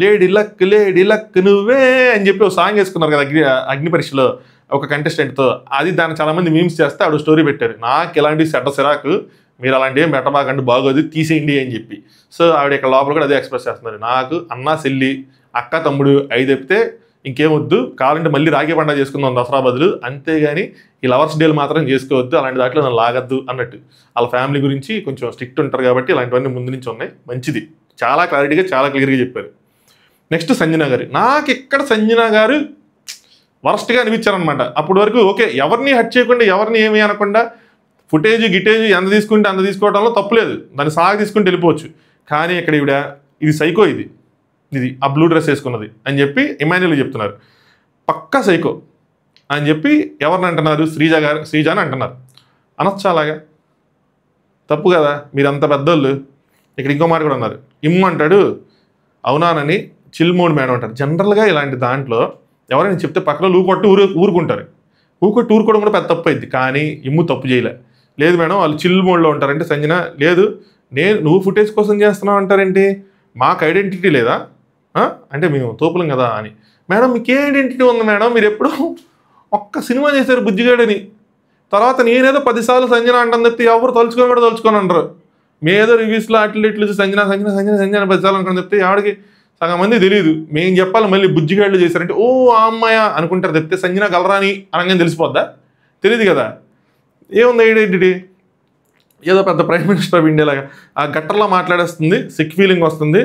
లేడీ లక్ నువ్వే అని చెప్పి ఒక సాంగ్ వేసుకున్నారు కదా అగ్ని పరీక్షలో ఒక కంటెస్టెంట్తో. అది దాన్ని చాలామంది మీమ్స్ చేస్తే ఆవిడ స్టోరీ పెట్టారు, నాకు ఇలాంటి సిరాకు, మీరు అలాంటి ఏం పెట్టబాకండి, బాగోదు, తీసేయండి అని చెప్పి. సో ఆవిడ ఇక్కడ లోపల కూడా అదే ఎక్స్ప్రెస్ చేస్తున్నారు, నాకు అన్న చెల్లి అక్క తమ్ముడు 5 చెప్తే ఇంకేమొద్దు, కావాలంటే మళ్ళీ రాఖీ పండుగ చేసుకుందాం దసరా బదులు, అంతేగాని ఈ లవర్స్ డేలు మాత్రం చేసుకోవద్దు, అలాంటి దాంట్లో నన్ను లాగద్దు అన్నట్టు. వాళ్ళ ఫ్యామిలీ గురించి కొంచెం స్ట్రిక్ట్ ఉంటారు కాబట్టి ఇలాంటివన్నీ ముందు నుంచి ఉన్నాయి. మంచిది, చాలా క్లారిటీగా చాలా క్లియర్గా చెప్పారు. నెక్స్ట్ సంజన గారు, నాకు ఇక్కడ సంజన గారు వరస్ట్గా అనిపించారనమాట. అప్పటి వరకు ఓకే, ఎవరిని హట్ చేయకుండా ఎవరిని ఏమీ అనకుండా ఫుటేజ్ గిటేజ్ ఎంత తీసుకుంటే అంత తీసుకోవడంలో తప్పులేదు, దాన్ని సాగు తీసుకుంటే వెళ్ళిపోవచ్చు. కానీ ఇక్కడ ఈవిడ ఇది సైకో, ఇది ఆ బ్లూ డ్రెస్ వేసుకున్నది అని చెప్పి ఇమాన్యుల్ చెప్తున్నారు, పక్కా సైకో అని చెప్పి ఎవరిని అంటున్నారు, శ్రీజ అని అంటున్నారు. అనొచ్చా అలాగా? తప్పు కదా, మీరు అంత పెద్దోళ్ళు. ఇక్కడ ఇంకో మాట కూడా అన్నారు, ఇమ్మంటాడు అవునానని చిల్ మోడ్ మేడం అంటారు. జనరల్గా ఇలాంటి దాంట్లో ఎవరైనా చెప్తే పక్కన ఊరుకొట్టి ఊరుకుంటారు, ఊరుకోవడం కూడా పెద్ద తప్పు అయింది. కానీ ఇమ్ము తప్పు చేయలే, లేదు మేడం వాళ్ళు చిల్ మోడ్లో ఉంటారంటే సంజన, లేదు నువ్వు ఫుటేజ్ కోసం చేస్తున్నావు అంటారేంటి, మాకు ఐడెంటిటీ లేదా అంటే మేము తోపులం కదా అని. మేడం మీకు ఏ ఐడెంటిటీ ఉంది మేడం, మీరు ఎప్పుడు ఒక్క సినిమా చేశారు బుజ్జిగాడని, తర్వాత నేనేదో 10 సార్లు సంజన అంటాను చెప్తే ఎవరు తలుచుకొని అంటారు. మేదో రివ్యూస్లో ఇట్లు సంజన 10 సార్లు అనుకుని చెప్తే ఆవిడకి సగం మంది తెలియదు. మేము చెప్పాలి మళ్ళీ బుజ్జిగాళ్ళు చేశారంటే ఓ ఆ అమ్మాయ అనుకుంటారు చెప్తే సంజన గలరాని అనగానే తెలిసిపోద్దా? తెలియదు కదా. ఏముంది ఐడెంటిటీ, ఏదో పెద్ద ప్రైమ్ మినిస్టర్ ఆఫ్ ఇండియా లాగా ఆ గట్టర్లో మాట్లాడేస్తుంది, సిక్ ఫీలింగ్ వస్తుంది,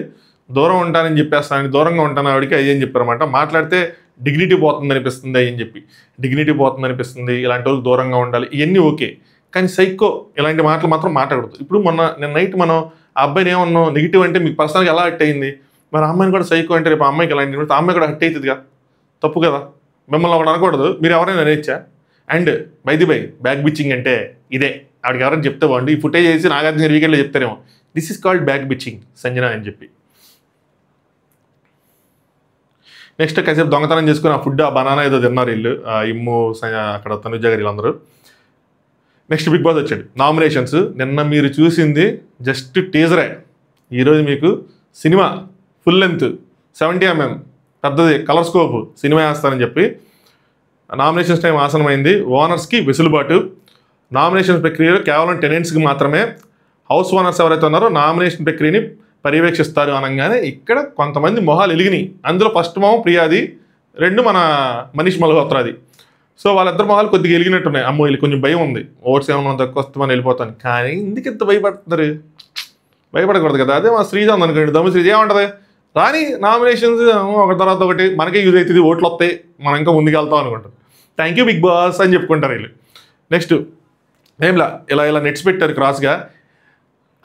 దూరం ఉంటానని చెప్పేస్తానని దూరంగా ఉంటాను ఆవిడకి అయ్యని చెప్పారన్నమాట. మాట్లాడితే డిగ్నిటీ పోతుంది అనిపిస్తుంది అయ్యని చెప్పి, డిగ్నిటీ పోతుంది అనిపిస్తుంది, ఇలాంటి వాళ్ళకి దూరంగా ఉండాలి, ఇవన్నీ ఓకే. కానీ సైకో ఇలాంటి మాటలు మాత్రం మాట్లాడదు. ఇప్పుడు నిన్న నైట్ మనం ఆ అబ్బాయిని ఏమన్నాం నెగిటివ్ అంటే మీకు పర్సనల్గా ఎలా హట్ అయింది, మరి అమ్మాయిని కూడా సైకో అంటే రేపు అమ్మాయికి ఇలాంటి ఆ అమ్మాయి కూడా హట్ అవుతుందిగా, తప్పు కదా. మిమ్మల్ని ఒకటి అనకూడదు, మీరు ఎవరైనా అనేచ్చా. అండ్ బై బ్యాక్ బిచ్చింగ్ అంటే ఇదే, ఆవిడకి ఎవరైనా చెప్తే బాగుండి, ఈ ఫుటేజ్ చేసి నాగార్జున వీకెండ్లో చెప్తారేమో, this is called back bitching Sanjana అని చెప్పి. నెక్స్ట్ కాసేపు దొంగతనం చేసుకుని ఆ ఫుడ్ ఆ బనానా ఏదో తిన్నారు వీళ్ళు, ఇమ్ము అక్కడ తనుజ గారు వీళ్ళందరూ. నెక్స్ట్ బిగ్ బాస్ వచ్చాడు. నామినేషన్స్ నిన్న మీరు చూసింది జస్ట్ టీజరే, ఈరోజు మీకు సినిమా ఫుల్ లెంత్ 70mm పెద్దది కలర్ స్కోప్ సినిమా వేస్తానని చెప్పి నామినేషన్స్ టైం ఆసనమైంది. ఓనర్స్కి వెసులుబాటు, నామినేషన్ ప్రక్రియలో కేవలం టెనెంట్స్కి మాత్రమే, హౌస్ ఓనర్స్ ఎవరైతే ఉన్నారో నామినేషన్ ప్రక్రియని పర్యవేక్షిస్తారు అనగానే ఇక్కడ కొంతమంది మొహాలు ఎలిగినాయి. అందులో ఫస్ట్ మొహం ప్రియాది, 2 మన మనీష్ మల్హోత్రాది. సో వాళ్ళిద్దరు మొహాలు కొద్దిగా ఎలిగినట్టున్నాయి. అమ్మో వీళ్ళు కొంచెం భయం ఉంది, ఓట్స్ ఏమన్నా తక్కువ వస్తామని వెళ్ళిపోతాను. కానీ ఎందుకు ఇంత భయపడుతున్నారు, భయపడకూడదు కదా. అదే మా శ్రీజ అనుకోండి, దమ్ము శ్రీజ ఏమంటుంది, రాని నామినేషన్స్ ఒక తర్వాత ఒకటి మనకే యూజ్ అవుతుంది, ఓట్లు వస్తాయి, మనం ఇంకా ముందుకు వెళ్తాం అనుకుంటారు. థ్యాంక్ యూ బిగ్ బాస్ అని చెప్పుకుంటారు వీళ్ళు. నెక్స్ట్ ఏంలా ఇలా నెట్స్ పెట్టారు క్రాస్గా,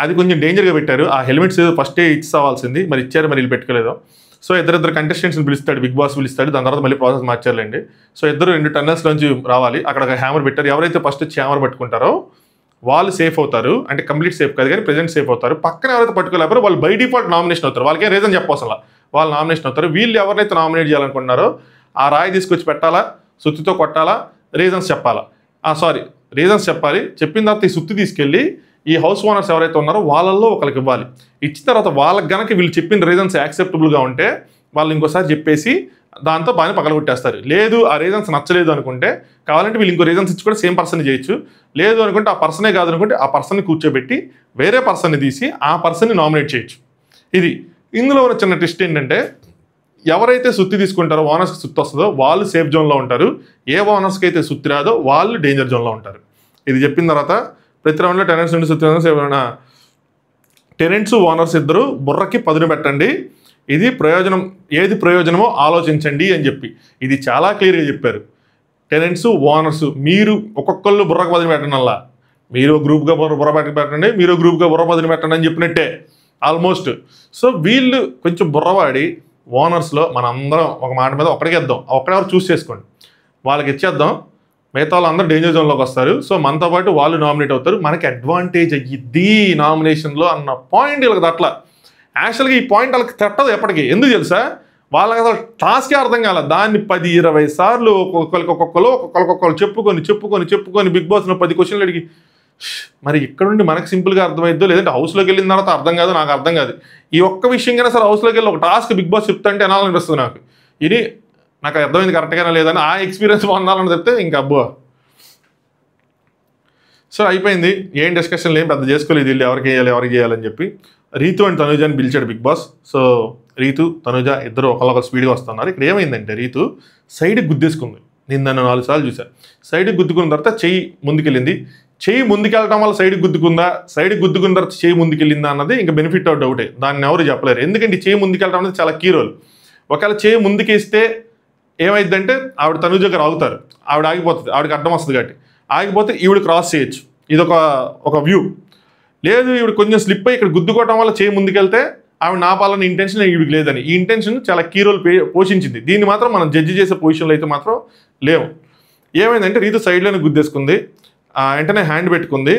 అది కొంచెం డేంజర్గా పెట్టారు. ఆ హెల్మెట్స్ ఫస్టే ఇచ్చాల్సింది, మరి ఇచ్చారు, మరి వీళ్ళు పెట్టుకోలేదు. సో ఇద్దరు కంటెస్టెంట్స్ని పిలుస్తాడు, బిగ్ బాస్ పిలుస్తాడు. దాని తర్వాత మళ్ళీ ప్రాసెస్ మార్చారులేండి. సో ఇద్దరు 2 టన్నెల్స్ నుంచి రావాలి. అక్కడ ఒక హ్యామర్ పెట్టారు. ఎవరైతే ఫస్ట్ వచ్చి హ్యామర్ పట్టుకుంటారో వాళ్ళు సేఫ్ అవుతారు. అంటే కంప్లీట్ సేఫ్ కాదు కానీ ప్రెజెంట్ సేఫ్ అవుతారు. పక్కన ఎవరైతే పట్టుకోలేకపోతే వాళ్ళు బై డిఫాల్ట్ నామినేషన్ అవుతారు. వాళ్ళకి రీజన్ చెప్పవసలా, వాళ్ళు నామినేషన్ అవుతారు. వీళ్ళు ఎవరైతే నామినేట్ చేయాలనుకుంటున్నారో ఆ రాయి తీసుకొచ్చి పెట్టాలా, సుత్తితో కొట్టాలా, రీజన్స్ చెప్పాలా, రీజన్స్ చెప్పాలి. చెప్పిన తర్వాత ఈ సుత్తి తీసుకెళ్ళి ఈ హౌస్ ఓనర్స్ ఎవరైతే ఉన్నారో వాళ్ళల్లో ఒకరికి ఇవ్వాలి. ఇచ్చిన తర్వాత వాళ్ళకి గనక వీళ్ళు చెప్పిన రీజన్స్ యాక్సెప్టబుల్గా ఉంటే వాళ్ళు ఇంకోసారి చెప్పేసి దాంతో బాగా పగలగొట్టేస్తారు. లేదు ఆ రీజన్స్ నచ్చలేదు అనుకుంటే కావాలంటే వీళ్ళు ఇంకో రీజన్స్ ఇచ్చి కూడా సేమ్ పర్సన్ చేయొచ్చు. లేదు అనుకుంటే ఆ పర్సనే కాదు అనుకుంటే ఆ పర్సన్ని కూర్చోబెట్టి వేరే పర్సన్ని తీసి ఆ పర్సన్ని నామినేట్ చేయొచ్చు. ఇది ఇందులో ఉన్న చిన్న ట్విస్ట్ ఏంటంటే ఎవరైతే సుత్తి తీసుకుంటారో ఓనర్స్కి సుత్తి వస్తుందో వాళ్ళు సేఫ్ జోన్లో ఉంటారు. ఏ ఓనర్స్కి అయితే సుత్తి రాదో వాళ్ళు డేంజర్ జోన్లో ఉంటారు. ఇది చెప్పిన తర్వాత ప్రతి రౌండ్లో టెనెంట్స్ నుండి సుత్తి ఏమైనా టెనెంట్స్ ఓనర్స్ ఇద్దరు బుర్రకి పదును పెట్టండి. ఇది ఏది ప్రయోజనమో ఆలోచించండి అని చెప్పి ఇది చాలా క్లియర్గా చెప్పారు. టెనెంట్స్ ఓనర్స్ మీరు ఒక్కొక్కళ్ళు బుర్రకు పదును పెట్టండి, అలా మీరు గ్రూప్గా బుర్ర పెట్టండి, మీరు గ్రూప్గా బుర్ర పదును పెట్టండి అని చెప్పినట్టే ఆల్మోస్ట్. సో వీళ్ళు కొంచెం బుర్రవాడి ఓనర్స్లో మన అందరం ఒక మాట మీద ఒక్కడికి ఇద్దాం, ఒక్కడెవరు చూస్ చేసుకోండి, వాళ్ళకి ఇచ్చేద్దాం. మిగతా వాళ్ళందరూ డేంజర్ జోన్లోకి వస్తారు. సో మనతో పాటు వాళ్ళు నామినేట్ అవుతారు, మనకి అడ్వాంటేజ్ అయ్యిద్ది నామినేషన్లో అన్న పాయింట్ వీళ్ళకి అట్లా. యాక్చువల్గా ఈ పాయింట్ వాళ్ళకి తట్టదు ఎప్పటికీ. ఎందుకు తెలుసా, వాళ్ళకి అసలు టాస్కే అర్థం కాల. దాన్ని 10-20 సార్లు ఒక్కొక్కరు చెప్పుకొని బిగ్ బాస్లో 10 క్వశ్చన్లు అడిగి మరి ఇక్కడ నుండి మనకు సింపుల్గా అర్థమైద్దో లేదంటే హౌస్లోకి వెళ్ళిన తర్వాత అర్థం కాదు, నాకు అర్థం కాదు. ఈ ఒక్క విషయం కన్నా సరే హౌస్లోకి వెళ్ళి ఒక టాస్క్ బిగ్ బాస్ చెప్తా అంటే అనాలనిపిస్తుంది నాకు. ఇది నాకు అర్థమైంది కరెక్ట్గానే లేదని ఆ ఎక్స్పీరియన్స్ పొందాలని చెప్తే ఇంకా అబ్బో. సో అయిపోయింది, ఏం డిస్కషన్లు ఏం పెద్ద చేసుకోలేదు వీళ్ళు ఎవరికి చేయాలని చెప్పి. రీతు అండ్ తనుజాని పిలిచాడు big boss. So Ritu Tanuja ఇద్దరు ఒకళ్ళొక స్పీడ్గా వస్తున్నారు. ఇక్కడ ఏమైందంటే రీతు సైడ్కి గుద్దేసుకుంది. నేను దాన్ని 4 సార్లు చూసాను. సైడ్కి గుద్దుకున్న తర్వాత చెయ్యి ముందుకెళ్ళింది. చెయ్యి ముందుకెళ్ళటం వల్ల సైడ్కి గుద్దుకుందా, సైడ్కి గుద్దుకున్న తర్వాత చెయ్యి ముందుకెళ్ళిందా అన్నది ఇంకా బెనిఫిట్ ఆఫ్ డౌటే. దాన్ని ఎవరు చెప్పలేరు. ఎందుకంటే చెయ్యి ముందుకెళ్ళడం అనేది చాలా కీ రోల్. ఒకవేళ చెయ్యి ముందుకేస్తే ఏమైందంటే ఆవిడ తనుజ దగ్గర ఆగుతారు, ఆవిడ ఆగిపోతుంది, ఆవిడకి అడ్డం వస్తుంది కాబట్టి ఆగిపోతే ఈవిడ క్రాస్ చేయొచ్చు. ఇదొక వ్యూ. లేదు ఈవిడ కొంచెం స్లిప్ అయ్యి ఇక్కడ గుద్దుకోవడం వల్ల చేయి ముందుకెళ్తే ఆవిడ నాపాలన్న ఇంటెన్షన్ ఈవిడికి లేదని. ఈ ఇంటెన్షన్ చాలా కీ రోల్ పోషించింది. దీన్ని మాత్రం మనం జడ్జి చేసే పొజిషన్లో అయితే మాత్రం లేవు. ఏమైందంటే రీతు సైడ్లోనే గుద్దేసుకుంది, వెంటనే హ్యాండ్ పెట్టుకుంది.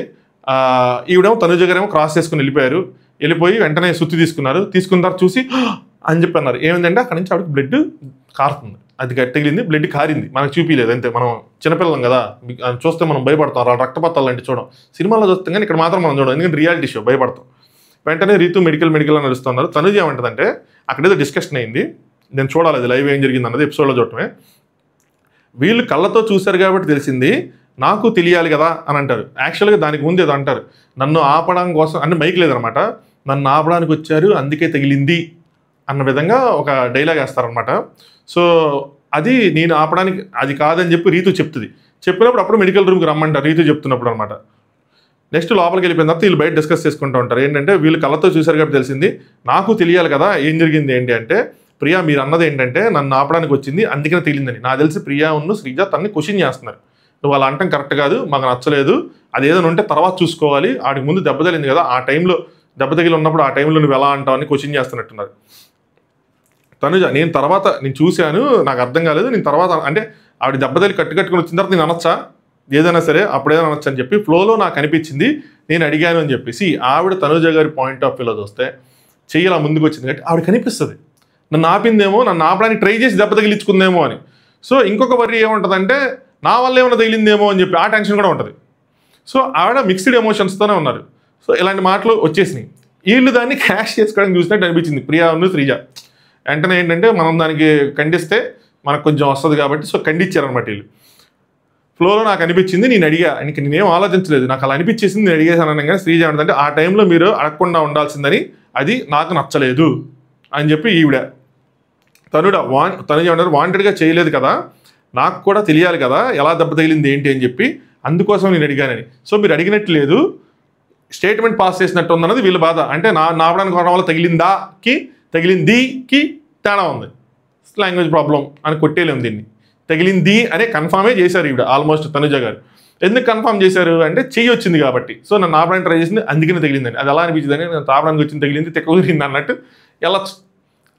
ఈవిడేమో తనుజ గారేమో క్రాస్ చేసుకుని వెళ్ళిపోయి వెంటనే సుత్తి తీసుకున్న తర్వాత చూసి అని చెప్పి అన్నారు. ఏమైందంటే అక్కడ నుంచి ఆవిడకి బ్లడ్ కారుతుంది. అది తగిలింది, బ్లడ్ కారింది, మనకు చూపించలేదు అంతే. మనం చిన్నపిల్లం కదా, చూస్తే మనం భయపడతాం. అలా రక్తపాతాలు అంటే చూడం, సినిమాలో చూస్తాం కానీ ఇక్కడ మాత్రం మనం చూడం, ఎందుకంటే రియాలిటీ షో, భయపడతాం. వెంటనే రీతు మెడికల్ అని నడుస్తున్నారు. తనుజ ఏమంటుందంటే అక్కడేదో డిస్కషన్ అయింది, నేను చూడాలి అది లైవ్ ఏం జరిగింది అన్నది ఎపిసోడ్లో చూడటమే. వీళ్ళు కళ్ళతో చూశారు కాబట్టి తెలిసింది, నాకు తెలియాలి కదా అని అంటారు. యాక్చువల్గా దానికి ముందు ఏదో అంటారు, నన్ను ఆపడం కోసం అంటే మైక్ లేదనమాట, నన్ను ఆపడానికి వచ్చారు అందుకే తగిలింది అన్న విధంగా ఒక డైలాగ్ వేస్తారనమాట. సో అది నేను ఆపడానికి అది కాదని చెప్పి రీతు చెప్తుంది. చెప్పినప్పుడు అప్పుడు మెడికల్ రూమ్కి రమ్మంటారు రీతు చెప్తున్నప్పుడు అనమాట. నెక్స్ట్ లోపలికి వెళ్ళిపోయిన తర్వాత వీళ్ళు బయట డిస్కస్ చేసుకుంటూ ఉంటారు. ఏంటంటే వీళ్ళు కళ్ళతో చూశారు కాబట్టి తెలిసింది, నాకు తెలియాలి కదా ఏం జరిగింది ఏంటి అంటే, ప్రియా మీరు అన్నది ఏంటంటే నన్ను ఆపడానికి వచ్చింది అందుకనే తెలియదని. నాకు తెలిసి ప్రియా ఉన్న శ్రీజ తనని క్వశ్చన్ చేస్తున్నారు, నువ్వు అలా అంటాం కరెక్ట్ కాదు, మాకు నచ్చలేదు, అది ఏదైనా ఉంటే తర్వాత చూసుకోవాలి, ఆడికి ముందు దెబ్బ తగిలింది కదా, ఆ టైంలో దెబ్బ తగిలి ఉన్నప్పుడు ఆ టైంలో నువ్వు ఎలా అంటావు అని క్వశ్చన్ చేస్తున్నట్టున్నారు. తనుజ నేను చూశాను, నాకు అర్థం కాలేదు, నేను తర్వాత అంటే ఆవిడ దెబ్బ తగిలి కట్టుకుని వచ్చిన తర్వాత నేను అనొచ్చా ఏదైనా సరే, అప్పుడేదైనా అనొచ్చు అని చెప్పి ఫ్లోలో నాకు అనిపించింది, నేను అడిగాను అని చెప్పేసి ఆవిడ తనుజ గారి పాయింట్ ఆఫ్ వ్యూలో చూస్తే చెయ్యి అలా ముందుకు వచ్చింది కాబట్టి ఆవిడ కనిపిస్తుంది నన్ను ఆపిందేమో, నన్ను ఆపడానికి ట్రై చేసి దెబ్బ తగిలించుకుందేమో అని. సో ఇంకొక వర్రీ ఏముంటుందంటే నా వల్ల ఏమైనా తగిలిందేమో అని చెప్పి ఆ టెన్షన్ కూడా ఉంటుంది. సో ఆవిడ మిక్స్డ్ ఎమోషన్స్తోనే ఉన్నారు. సో ఇలాంటి మాటలు వచ్చేసినాయి. వీళ్ళు దాన్ని క్యాష్ చేసుకోవడానికి చూసినట్టు అనిపించింది ప్రియా శ్రీజ. వెంటనే ఏంటంటే మనం దానికి ఖండిస్తే మనకు కొంచెం వస్తుంది కాబట్టి సో ఖండించారనమాట వీళ్ళు. ఫ్లోలో నాకు అనిపించింది, నేను అడిగా, ఇంక నేనేం ఆలోచించలేదు, నాకు అలా అనిపించేసింది, నేను అడిగేసాను అనగానే శ్రీజ ఏంటంటే ఆ టైంలో మీరు అడగకుండా ఉండాల్సిందని, అది నాకు నచ్చలేదు అని చెప్పి ఈవిడ. తనుజ ఏమంటారు వాంటెడ్గా చేయలేదు కదా, నాకు కూడా తెలియాలి కదా ఎలా దెబ్బ తగిలింది ఏంటి అని చెప్పి, అందుకోసం నేను అడిగానని. సో మీరు అడిగినట్టు లేదు, స్టేట్మెంట్ పాస్ చేసినట్టు ఉందన్నది వీళ్ళ బాధ. అంటే నాపడానికి కొనడం వల్ల తగిలిందికి తేడా ఉంది, లాంగ్వేజ్ ప్రాబ్లం అని కొట్టేలేము దీన్ని. తగిలింది అనే కన్ఫామే చేశారు ఈవిడ ఆల్మోస్ట్ తనుజ గారు. ఎందుకు కన్ఫర్మ్ చేశారు అంటే చెయ్యి వచ్చింది కాబట్టి. సో నన్ను ఆపడానికి ట్రై చేసింది, అందుకనే తగిలిందండి. అది ఎలా అనిపించిందని నేను తాపడానికి వచ్చింది తగిలింది, తిక్క కుదిరింది అన్నట్టు వెళ్ళచ్చు,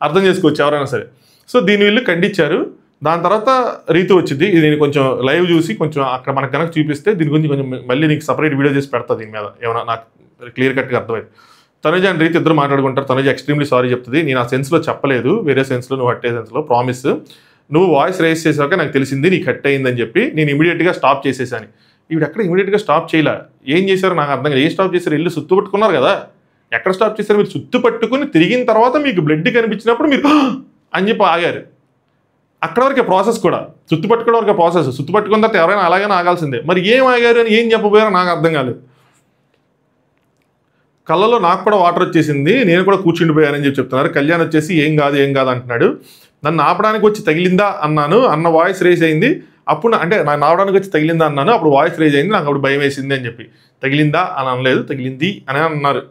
అర్థం చేసుకోవచ్చు ఎవరైనా సరే. సో దీని వీళ్ళు ఖండించారు. దాని తర్వాత రీతు వచ్చింది. ఇది నేను కొంచెం లైవ్ చూసి కొంచెం అక్కడ మనకు కనుక చూపిస్తే దీని గురించి కొంచెం మళ్ళీ నీకు సపరేట్ వీడియో చేసి పెడతా దీని మీద, ఏమైనా నాకు క్లియర్ కట్గా అర్థమైంది. తనుజ అండ్ రీతు ఇద్దరు మాట్లాడుకుంటారు. తనుజ ఎక్స్ట్రీమ్లీ సారీ చెప్తుంది, నేను ఆ సెన్స్లో చెప్పలేదు, వేరే సెన్స్లో, నువ్వు హట్టే సెన్స్లో, ప్రామిస్ నువ్వు వాయిస్ రైజ్ చేసాక నాకు తెలిసింది నీకు హట్ అయిందని చెప్పి నేను ఇమీడియట్గా స్టాప్ చేసేసాను. ఇవి ఎక్కడ ఇమీడియట్గా స్టాప్ చేయలే, ఏం చేశారో నాకు అర్థం కాదు. ఏం స్టాప్ చేశారు? ఇల్లు సుత్తు పట్టుకున్నారు కదా, ఎక్కడ స్టాప్ చేశారు? మీరు సుత్తు పట్టుకుని తిరిగిన తర్వాత మీకు బ్లడ్ కనిపించినప్పుడు మీరు అని చెప్పి ఆగారు. అక్కడ వరకే ప్రాసెస్ కూడా, సుత్తు పట్టుకోవడం వరకే ప్రాసెస్. సుత్తు పట్టుకున్న తర్వాత ఎవరైనా అలాగైనా ఆగాల్సిందే. మరి ఏం ఆగారు అని ఏం చెప్పబోయారో నాకు అర్థం కాలేదు. కళ్ళలో నాకు కూడా వాటర్ వచ్చేసింది, నేను కూడా కూర్చుండిపోయానని చెప్పి చెప్తున్నారు. కళ్యాణ్ వచ్చేసి ఏం కాదు అంటున్నాడు. నన్ను ఆపడానికి వచ్చి తగిలిందా అన్నాను, అన్న వాయిస్ రేజ్ అయింది. అప్పుడు అంటే నన్ను ఆపడానికి వచ్చి తగిలిందా అన్నాను, అప్పుడు వాయిస్ రేజ్ అయింది, నాకు అప్పుడు భయం వేసింది అని చెప్పి. తగిలిందా అని అనలేదు, తగిలింది అని అన్నారు.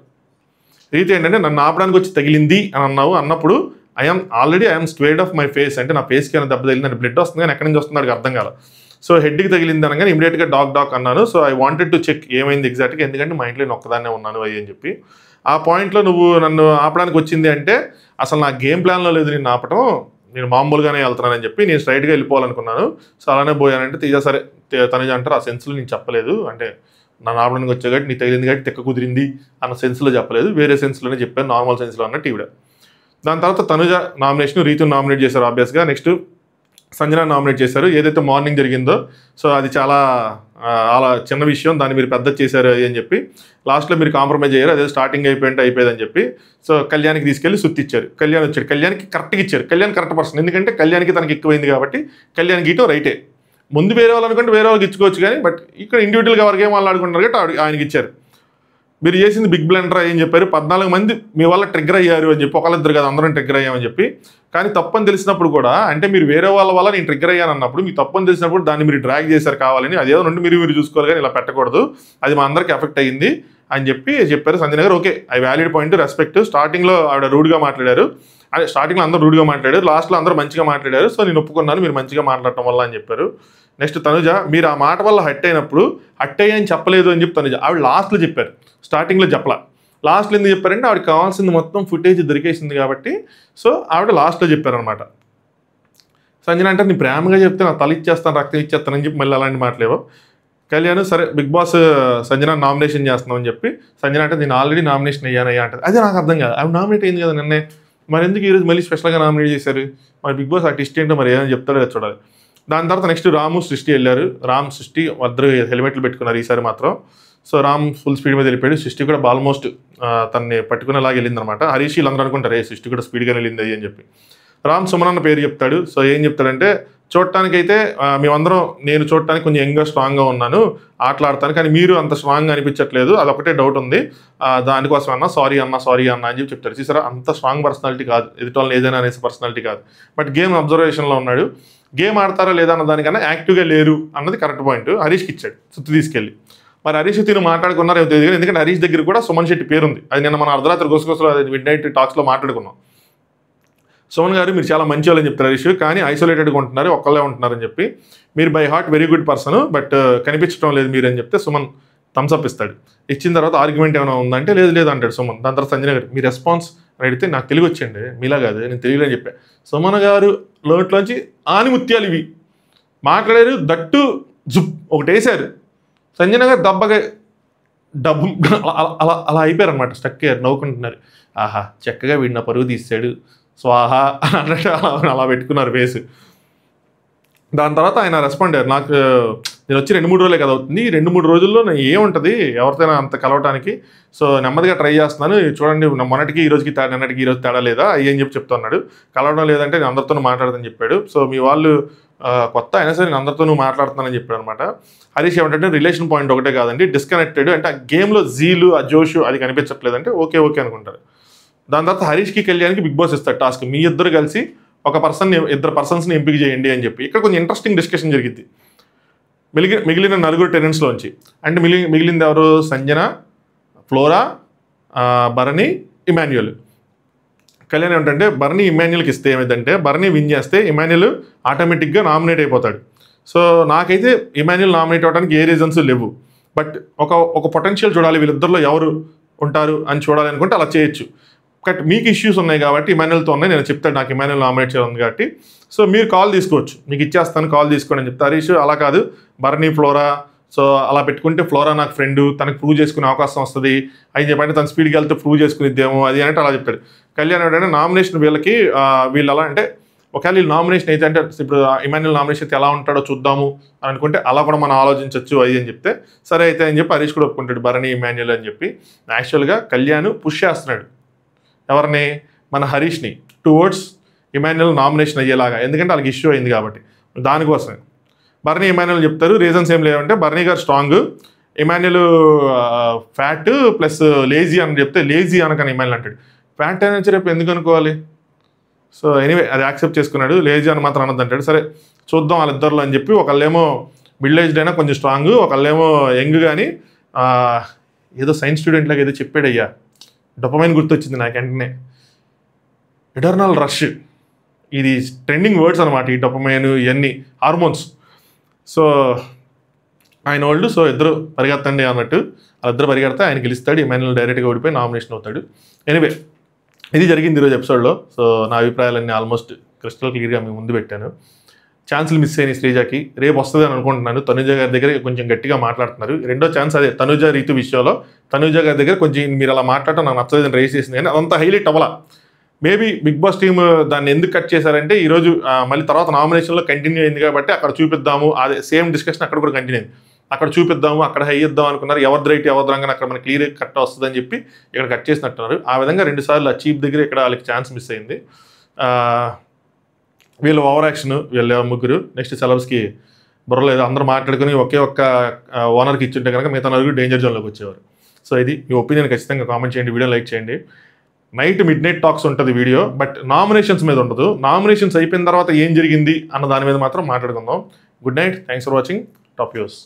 రీతి ఏంటంటే నన్ను ఆపడానికి వచ్చి తగిలింది అని అన్నావు, అన్నప్పుడు I'm squared of my face, అంటే నా ఫేస్కి ఏమైనా దెబ్బ తగిలిందని, బ్లడ్ వస్తుంది కానీ ఎక్కడి నుంచి వస్తుంది అర్థం కాదు. సో హెడ్కి తగిలింది అనగానే ఇమీడియట్గా డాక్ అన్నాను. So I wanted to check ఏమైంది ఎగ్జాక్ట్గా, ఎందుకంటే మా ఇంట్లో నేను ఒక్కదాన్నే ఉన్నాను అయ్యి అని చెప్పి. ఆ పాయింట్లో నువ్వు నన్ను ఆపడానికి వచ్చింది అంటే అసలు నా గేమ్ ప్లాన్లో లేదు నిన్ను ఆపటం, నేను మామూలుగానే వెళ్తున్నానని చెప్పి నేను స్ట్రైట్గా వెళ్ళిపోవాలనుకున్నాను. సో అలానే పోయానంటే తీజా సరే తనుజ అంటారు ఆ సెన్స్లో నేను చెప్పలేదు, అంటే నన్ను ఆపడానికి వచ్చా కాబట్టి నీ తగిలింది కాబట్టి తెక్క కుదిరింది అన్న సెన్స్లో చెప్పలేదు, వేరే సెన్స్లోనే చెప్పాను, నార్మల్ సెన్స్లో అన్నట్టు ఈవిడ. దాని తర్వాత తనుజ నామినేషన్, రీతుని నామినేట్ చేశారు ఆబ్వియస్గా. నెక్స్ట్ సంజన నామినేట్ చేశారు. ఏదైతే మార్నింగ్ జరిగిందో సో అది చాలా అలా చిన్న విషయం, దాన్ని మీరు పెద్ద చేశారు అని చెప్పి లాస్ట్లో మీరు కాంప్రమైజ్ అయ్యారు, అదే స్టార్టింగ్ అయిపోయిందని చెప్పి. సో కళ్యాణ్కి తీసుకెళ్ళి సుత్తి ఇచ్చారు. కళ్యాణ్ వచ్చాడు, కళ్యాణ్కి కరెక్ట్గా ఇచ్చారు. కళ్యాణ్ కరెక్ట్ పర్సన్, ఎందుకంటే కళ్యాణ్కి తనకి ఎక్కువైంది కాబట్టి కళ్యాణ్కి ఇటో రైటే. ముందు వేరే వాళ్ళు అనుకుంటే వేరే వాళ్ళకి ఇచ్చుకోవచ్చు కానీ బట్ ఇక్కడ ఇండివిజువల్గా ఎవరికి ఏం వాళ్ళు ఆడుకుంటారు కాబట్టి ఆయనకి ఇచ్చారు. మీరు చేసింది బిగ్ బ్లండర్ అని చెప్పారు, 14 మంది మీ వల్ల ట్రిగ్గర్ అయ్యారు అని చెప్పి, ఒకళ్ళిద్దరు కాదు అందరం ట్రిగ్గర్ అయ్యామని చెప్పి. కానీ తప్పని తెలిసినప్పుడు కూడా, అంటే మీరు వేరే వాళ్ళ వల్ల నేను ట్రిగ్గర్ అయ్యాను అన్నప్పుడు మీకు తప్పని తెలిసినప్పుడు దాన్ని మీరు డ్రాగ్ చేశారు కావాలని, అదేదో నుండి మీరు చూసుకోవాలి కానీ ఇలా పెట్టకూడదు, అది మా అందరికీ ఎఫెక్ట్ అయ్యింది అని చెప్పి చెప్పారు. సంజయ్ గారు okay, I valid point, respect. స్టార్టింగ్లో ఆవిడ రూడ్గా మాట్లాడారు, అదే స్టార్టింగ్లో అందరూ రూడ్గా మాట్లాడారు, లాస్ట్లో అందరూ మంచిగా మాట్లాడారు. సో నేను ఒప్పుకున్నాను మీరు మంచిగా మాట్లాడటం వల్ల అని చెప్పారు. నెక్స్ట్ తనుజ, మీరు ఆ మాట వల్ల హట్ అయినప్పుడు హట్ అయ్యని చెప్పలేదు అని చెప్పి తనుజ ఆవిడ లాస్ట్లో చెప్పారు, స్టార్టింగ్లో చెప్పలా. లాస్ట్లో ఎందుకు చెప్పారంటే ఆవిడకి కావాల్సింది మొత్తం ఫుటేజ్ దొరికేసింది కాబట్టి సో ఆవిడ లాస్ట్లో చెప్పారనమాట. సంజన అంటే నీ ప్రేమగా చెప్తే నా తల ఇచ్చేస్తాను, రక్తం ఇచ్చేస్తానని చెప్పి మళ్ళీ అలాంటి మాటలేవో. కళ్యాణ్ సరే బిగ్ బాస్ సంజన నామినేషన్ చేస్తున్నాం అని చెప్పి, సంజన అంటే నేను ఆల్రెడీ నామినేషన్ అయ్యానయ్యా అంటే, అదే నాకు అర్థం కాదు, ఆవిడ నామినేట్ అయింది కదా నిన్నే, మరి ఎందుకు ఈరోజు మళ్ళీ స్పెషల్గా నామినేట్ చేశారు? మరి బిగ్ బాస్ ఆ టెస్ట్ ఏంటో మరి ఏమైనా చెప్తారో చూడాలి. దాని తర్వాత నెక్స్ట్ రాము సృష్టి వెళ్ళారు. రామ్ సృష్టి ఇద్దరు హెల్మెట్లు పెట్టుకున్నారు ఈసారి మాత్రం. సో రామ్ ఫుల్ స్పీడ్ మీద వెళ్ళిపోయాడు, సృష్టి కూడా ఆల్మోస్ట్ తనని పట్టుకునేలాగా వెళ్ళిందనమాట. హరీష్ వీళ్ళందరూ అనుకుంటారు సృష్టి కూడా స్పీడ్గా వెళ్ళింది అని చెప్పి. రామ్ సుమన్ అన్న పేరు చెప్తాడు. సో ఏం చెప్తాడంటే, చూడటానికైతే మేమందరం, నేను చూడటానికి కొంచెం యంగ్గా స్ట్రాంగ్గా ఉన్నాను, ఆటలాడతాను, కానీ మీరు అంత స్ట్రాంగ్గా అనిపించట్లేదు, అదొకటే డౌట్ ఉంది, దానికోసం అన్న సారీ అన్న అని చెప్పి చెప్తాడు. చూసారా, అంత స్ట్రాంగ్ పర్సనాలిటీ కాదు, ఎదుటోళ్ళని ఏదైనా అనేసి పర్సనాలిటీ కాదు, బట్ గేమ్ అబ్జర్వేషన్లో ఉన్నాడు. గేమ్ ఆడతారా లేదా అన్న దానికన్నా యాక్టివ్గా లేరు అన్నది కరెక్ట్ పాయింట్. హరీష్కి ఇచ్చాడు సుత్తి తీసుకెళ్ళి. మరి హరీష్ తిను మాట్లాడుకున్నారు ఏమో తెలియదు, ఎందుకంటే హరీష్ దగ్గర కూడా సుమన్ శెట్టి పేరు ఉంది. అది నిన్న మన అర్ధరాత్రి గుసగుసలో మిడ్ నైట్ టాక్స్లో మాట్లాడుకున్నాం. సుమన్ గారు మీరు చాలా మంచి వాళ్ళని చెప్తారు హరీష్, కానీ ఐసోలేటెడ్గా ఉంటున్నారు, ఒక్కళ్ళే ఉంటున్నారని చెప్పి. మీరు by heart very good person, but కనిపించడం లేదు మీరు అని చెప్తే సుమన్ థమ్స్అప్ ఇస్తాడు. ఇచ్చిన తర్వాత ఆర్గ్యుమెంట్ ఏమైనా ఉందంటే లేదు అంటాడు సుమన్. దాని తర్వాత సంజయ్ గారు మీ రెస్పాన్స్ అని అడిగితే, నాకు తెలుగు వచ్చండి, మీలా కాదు నేను తెలియలేని చెప్పాను. సుమన్ గారు లోట్లోంచి ఆనిముత్యాలు ఇవి మాట్లాడారు, దట్టు జుప్ ఒకటి వేశారు. సంజయ్ గారు డబ్బు అలా అయిపోయారు అనమాట, స్టక్ అయ్యారు, నవ్వుకుంటున్నారు. ఆహా చక్కగా వీడిన పరుగు తీసాడు స్వాహా అన్నట్టు అలా పెట్టుకున్నారు ఫేస్. దాని తర్వాత ఆయన రెస్పాండ్ అయ్యారు, నాకు నేను వచ్చి 2-3 రోజులే కదా అవుతుంది, 2-3 రోజుల్లో నేను ఏముంటుంది ఎవరితోనైనా అంత కలవటానికి, సో నెమ్మదిగా ట్రై చేస్తున్నాను, చూడండి మొన్నటికి ఈ రోజుకి నిన్నటికి ఈ రోజు తేడా లేదా అయ్యి అని చెప్పి చెప్తున్నాడు. కలవడం లేదంటే నేను అందరితోనూ మాట్లాడదని చెప్పాడు. సో మీ వాళ్ళు కొత్త అయినా సరే నేను అందరితోనూ మాట్లాడుతున్నానని చెప్పాడు అనమాట. హరీష్ ఏమంటే రిలేషన్ పాయింట్ ఒకటే కాదండి, డిస్కనెక్టెడ్ అంటే ఆ గేమ్లో జీలు ఆ జోషు అది కనిపించట్లేదంటే ఓకే అనుకుంటారు. దాని తర్వాత హరీష్కి కళ్యాణ్కి బిగ్ బాస్ ఇస్తాడు టాస్క్, మీ ఇద్దరు కలిసి ఇద్దరు పర్సన్స్ని ఎంపిక చేయండి అని చెప్పి. ఇక్కడ కొంచెం ఇంట్రెస్టింగ్ డిస్కషన్ జరిగింది మిగిలిన 4 టెనెంట్స్లోంచి. అంటే మిగిలింది ఎవరు? సంజన, ఫ్లోరా, భరణి, ఇమాన్యుయల్. కళ్యాణ్ ఏమిటంటే భరణి ఇమాన్యుల్కి ఇస్తే ఏమైందంటే, భరణి విన్ చేస్తే ఇమాన్యుల్ ఆటోమేటిక్గా నామినేట్ అయిపోతాడు. సో నాకైతే ఇమాన్యుల్ నామినేట్ అవ్వడానికి ఏ రీజన్స్ లేవు. బట్ ఒక పొటెన్షియల్ చూడాలి, వీళ్ళిద్దరిలో ఎవరు ఉంటారు అని చూడాలి అనుకుంటే అలా చేయొచ్చు. బట్ మీకు ఇష్యూస్ ఉన్నాయి కాబట్టి ఇమాన్యుల్తో ఉన్నాయి, నేను చెప్తాను నాకు ఇమాన్యుల్ నామినేట్ చేయాలి కాబట్టి. సో మీరు కాల్ తీసుకోవచ్చు, మీకు ఇచ్చేస్తాను కాల్ తీసుకోండి అని చెప్తారు. హరీష్ అలా కాదు, బర్నీ ఫ్లోరా, సో అలా పెట్టుకుంటే ఫ్లోరా నాకు ఫ్రెండ్, తనకు ప్రూవ్ చేసుకునే అవకాశం వస్తుంది అని చెప్పంటే తన స్పీడ్కి వెళ్తే ప్రూవ్ చేసుకునిద్దేమో అది అంటే అలా చెప్తాడు. కళ్యాణ్ ఏంటంటే నామినేషన్ వీళ్ళు అలా అంటే ఒకవేళ వీళ్ళు నామినేషన్ అయితే అంటే ఇప్పుడు ఇమాన్యుల్ నామినేషన్ అయితే ఎలా ఉంటాడో చూద్దాము అని అనుకుంటే అలా కూడా మనం ఆలోచించవచ్చు అది అని చెప్తే సరే అయితే అని చెప్పి హరీష్ కూడా ఒప్పుకుంటాడు భరణి ఇమాన్యుల్ అని చెప్పి. యాక్చువల్గా కళ్యాణ్ పుష్ చేస్తున్నాడు ఎవరిని, మన హరీష్ని టువర్డ్స్ ఇమాన్యుల్ నామినేషన్ అయ్యేలాగా, ఎందుకంటే వాళ్ళకి ఇష్యూ అయింది కాబట్టి. దానికోసమే బర్నీ ఇమాన్యుల్ చెప్తారు. రీజన్స్ ఏం లేవంటే బర్నీ గారు strong, Emmanuel fat plus lazy అని చెప్తే లేజీ అనకని ఇమాన్యుల్ అంటాడు. ఫ్యాట్ అనేది రేపు ఎందుకు అనుకోవాలి. సో ఎనీవే అది యాక్సెప్ట్ చేసుకున్నాడు, లేజీ అని మాత్రం అనద్దు అంటాడు. సరే చూద్దాం వాళ్ళిద్దరిలో అని చెప్పి, ఒకళ్ళేమో మిడిల్ ఏజ్డ్ అయినా కొంచెం స్ట్రాంగ్, ఒకళ్ళేమో యంగ్ కానీ ఏదో సైన్స్ స్టూడెంట్ లాగా ఏదో చెప్పాడయ్యా, డొపమైన్ గుర్తొచ్చింది నాకు వెంటనే, ఎటర్నల్ రష్, ఇది ట్రెండింగ్ వర్డ్స్ అనమాట ఈ డొపమైన్ ఇవన్నీ హార్మోన్స్. సో ఆయన వాళ్ళు సో ఇద్దరు పరిగెత్తండి అన్నట్టు వాళ్ళిద్దరు పరిగెడితే ఆయన గెలుస్తాడు, ఇమాన్యుల్ డైరెక్ట్గా ఓడిపోయి నామినేషన్ అవుతాడు. ఎనీవే ఇది జరిగింది ఈరోజు ఎపిసోడ్లో. సో నా అభిప్రాయాలన్నీ ఆల్మోస్ట్ క్రిస్టల్ క్లియర్గా మీ ముందు పెట్టాను. ఛాన్సులు మిస్ అయినాయి శ్రీజాకి, రేపు వస్తుంది అని అనుకుంటున్నాను. తనుజ గారి దగ్గర కొంచెం గట్టిగా మాట్లాడుతున్నారు. రెండో ఛాన్స్ అదే తనుజ రీతు విషయంలో. తనుజ గారి దగ్గర కొంచెం మీరు అలా మాట్లాడటం నాకు నచ్చలేదని రేస్ చేసింది, కానీ అదంతా హైలైట్ అవ్వాల. మేబీ బిగ్ బాస్ టీమ్ దాన్ని ఎందుకు కట్ చేశారంటే ఈరోజు మళ్ళీ తర్వాత నామినేషన్లో కంటిన్యూ అయింది కాబట్టి అక్కడ చూపిద్దాము, అదే సేమ్ డిస్కషన్ అక్కడ కూడా కంటిన్యూ అయింది, అక్కడ చూపిద్దాము అక్కడ హై ఇద్దాం అనుకున్నారు. ఎవరిది రైట్ ఎవరిది రాంగ్ అక్కడ మనకి క్లియర్ కట్ వస్తుందని చెప్పి ఇక్కడ కట్ చేసినట్టున్నారు. ఆ విధంగా 2 సార్లు ఆ చీప్ దగ్గర ఇక్కడ వాళ్ళకి ఛాన్స్ మిస్ అయింది. వీళ్ళు ఓవర్ యాక్షన్, వీళ్ళ ముగ్గురు నెక్స్ట్ సెలబ్స్కి బుర్రలేదు, అందరూ మాట్లాడుకుని ఒకే ఒక్క ఓనర్కి ఇచ్చుంటే కనుక మిగతా నలుగురు డేంజర్ జోన్లోకి వచ్చేవారు. సో ఇది మీ ఒపీనియన్ ఖచ్చితంగా కామెంట్ చేయండి, వీడియో లైక్ చేయండి. నైట్ మిడ్-నైట్ టాక్స్ ఉంటుంది వీడియో, బట్ నామినేషన్స్ మీద ఉండదు. నామినేషన్స్ అయిపోయిన తర్వాత ఏం జరిగింది అన్న దాని మీద మాత్రం మాట్లాడుకుందాం. Good night, thanks for watching, top views.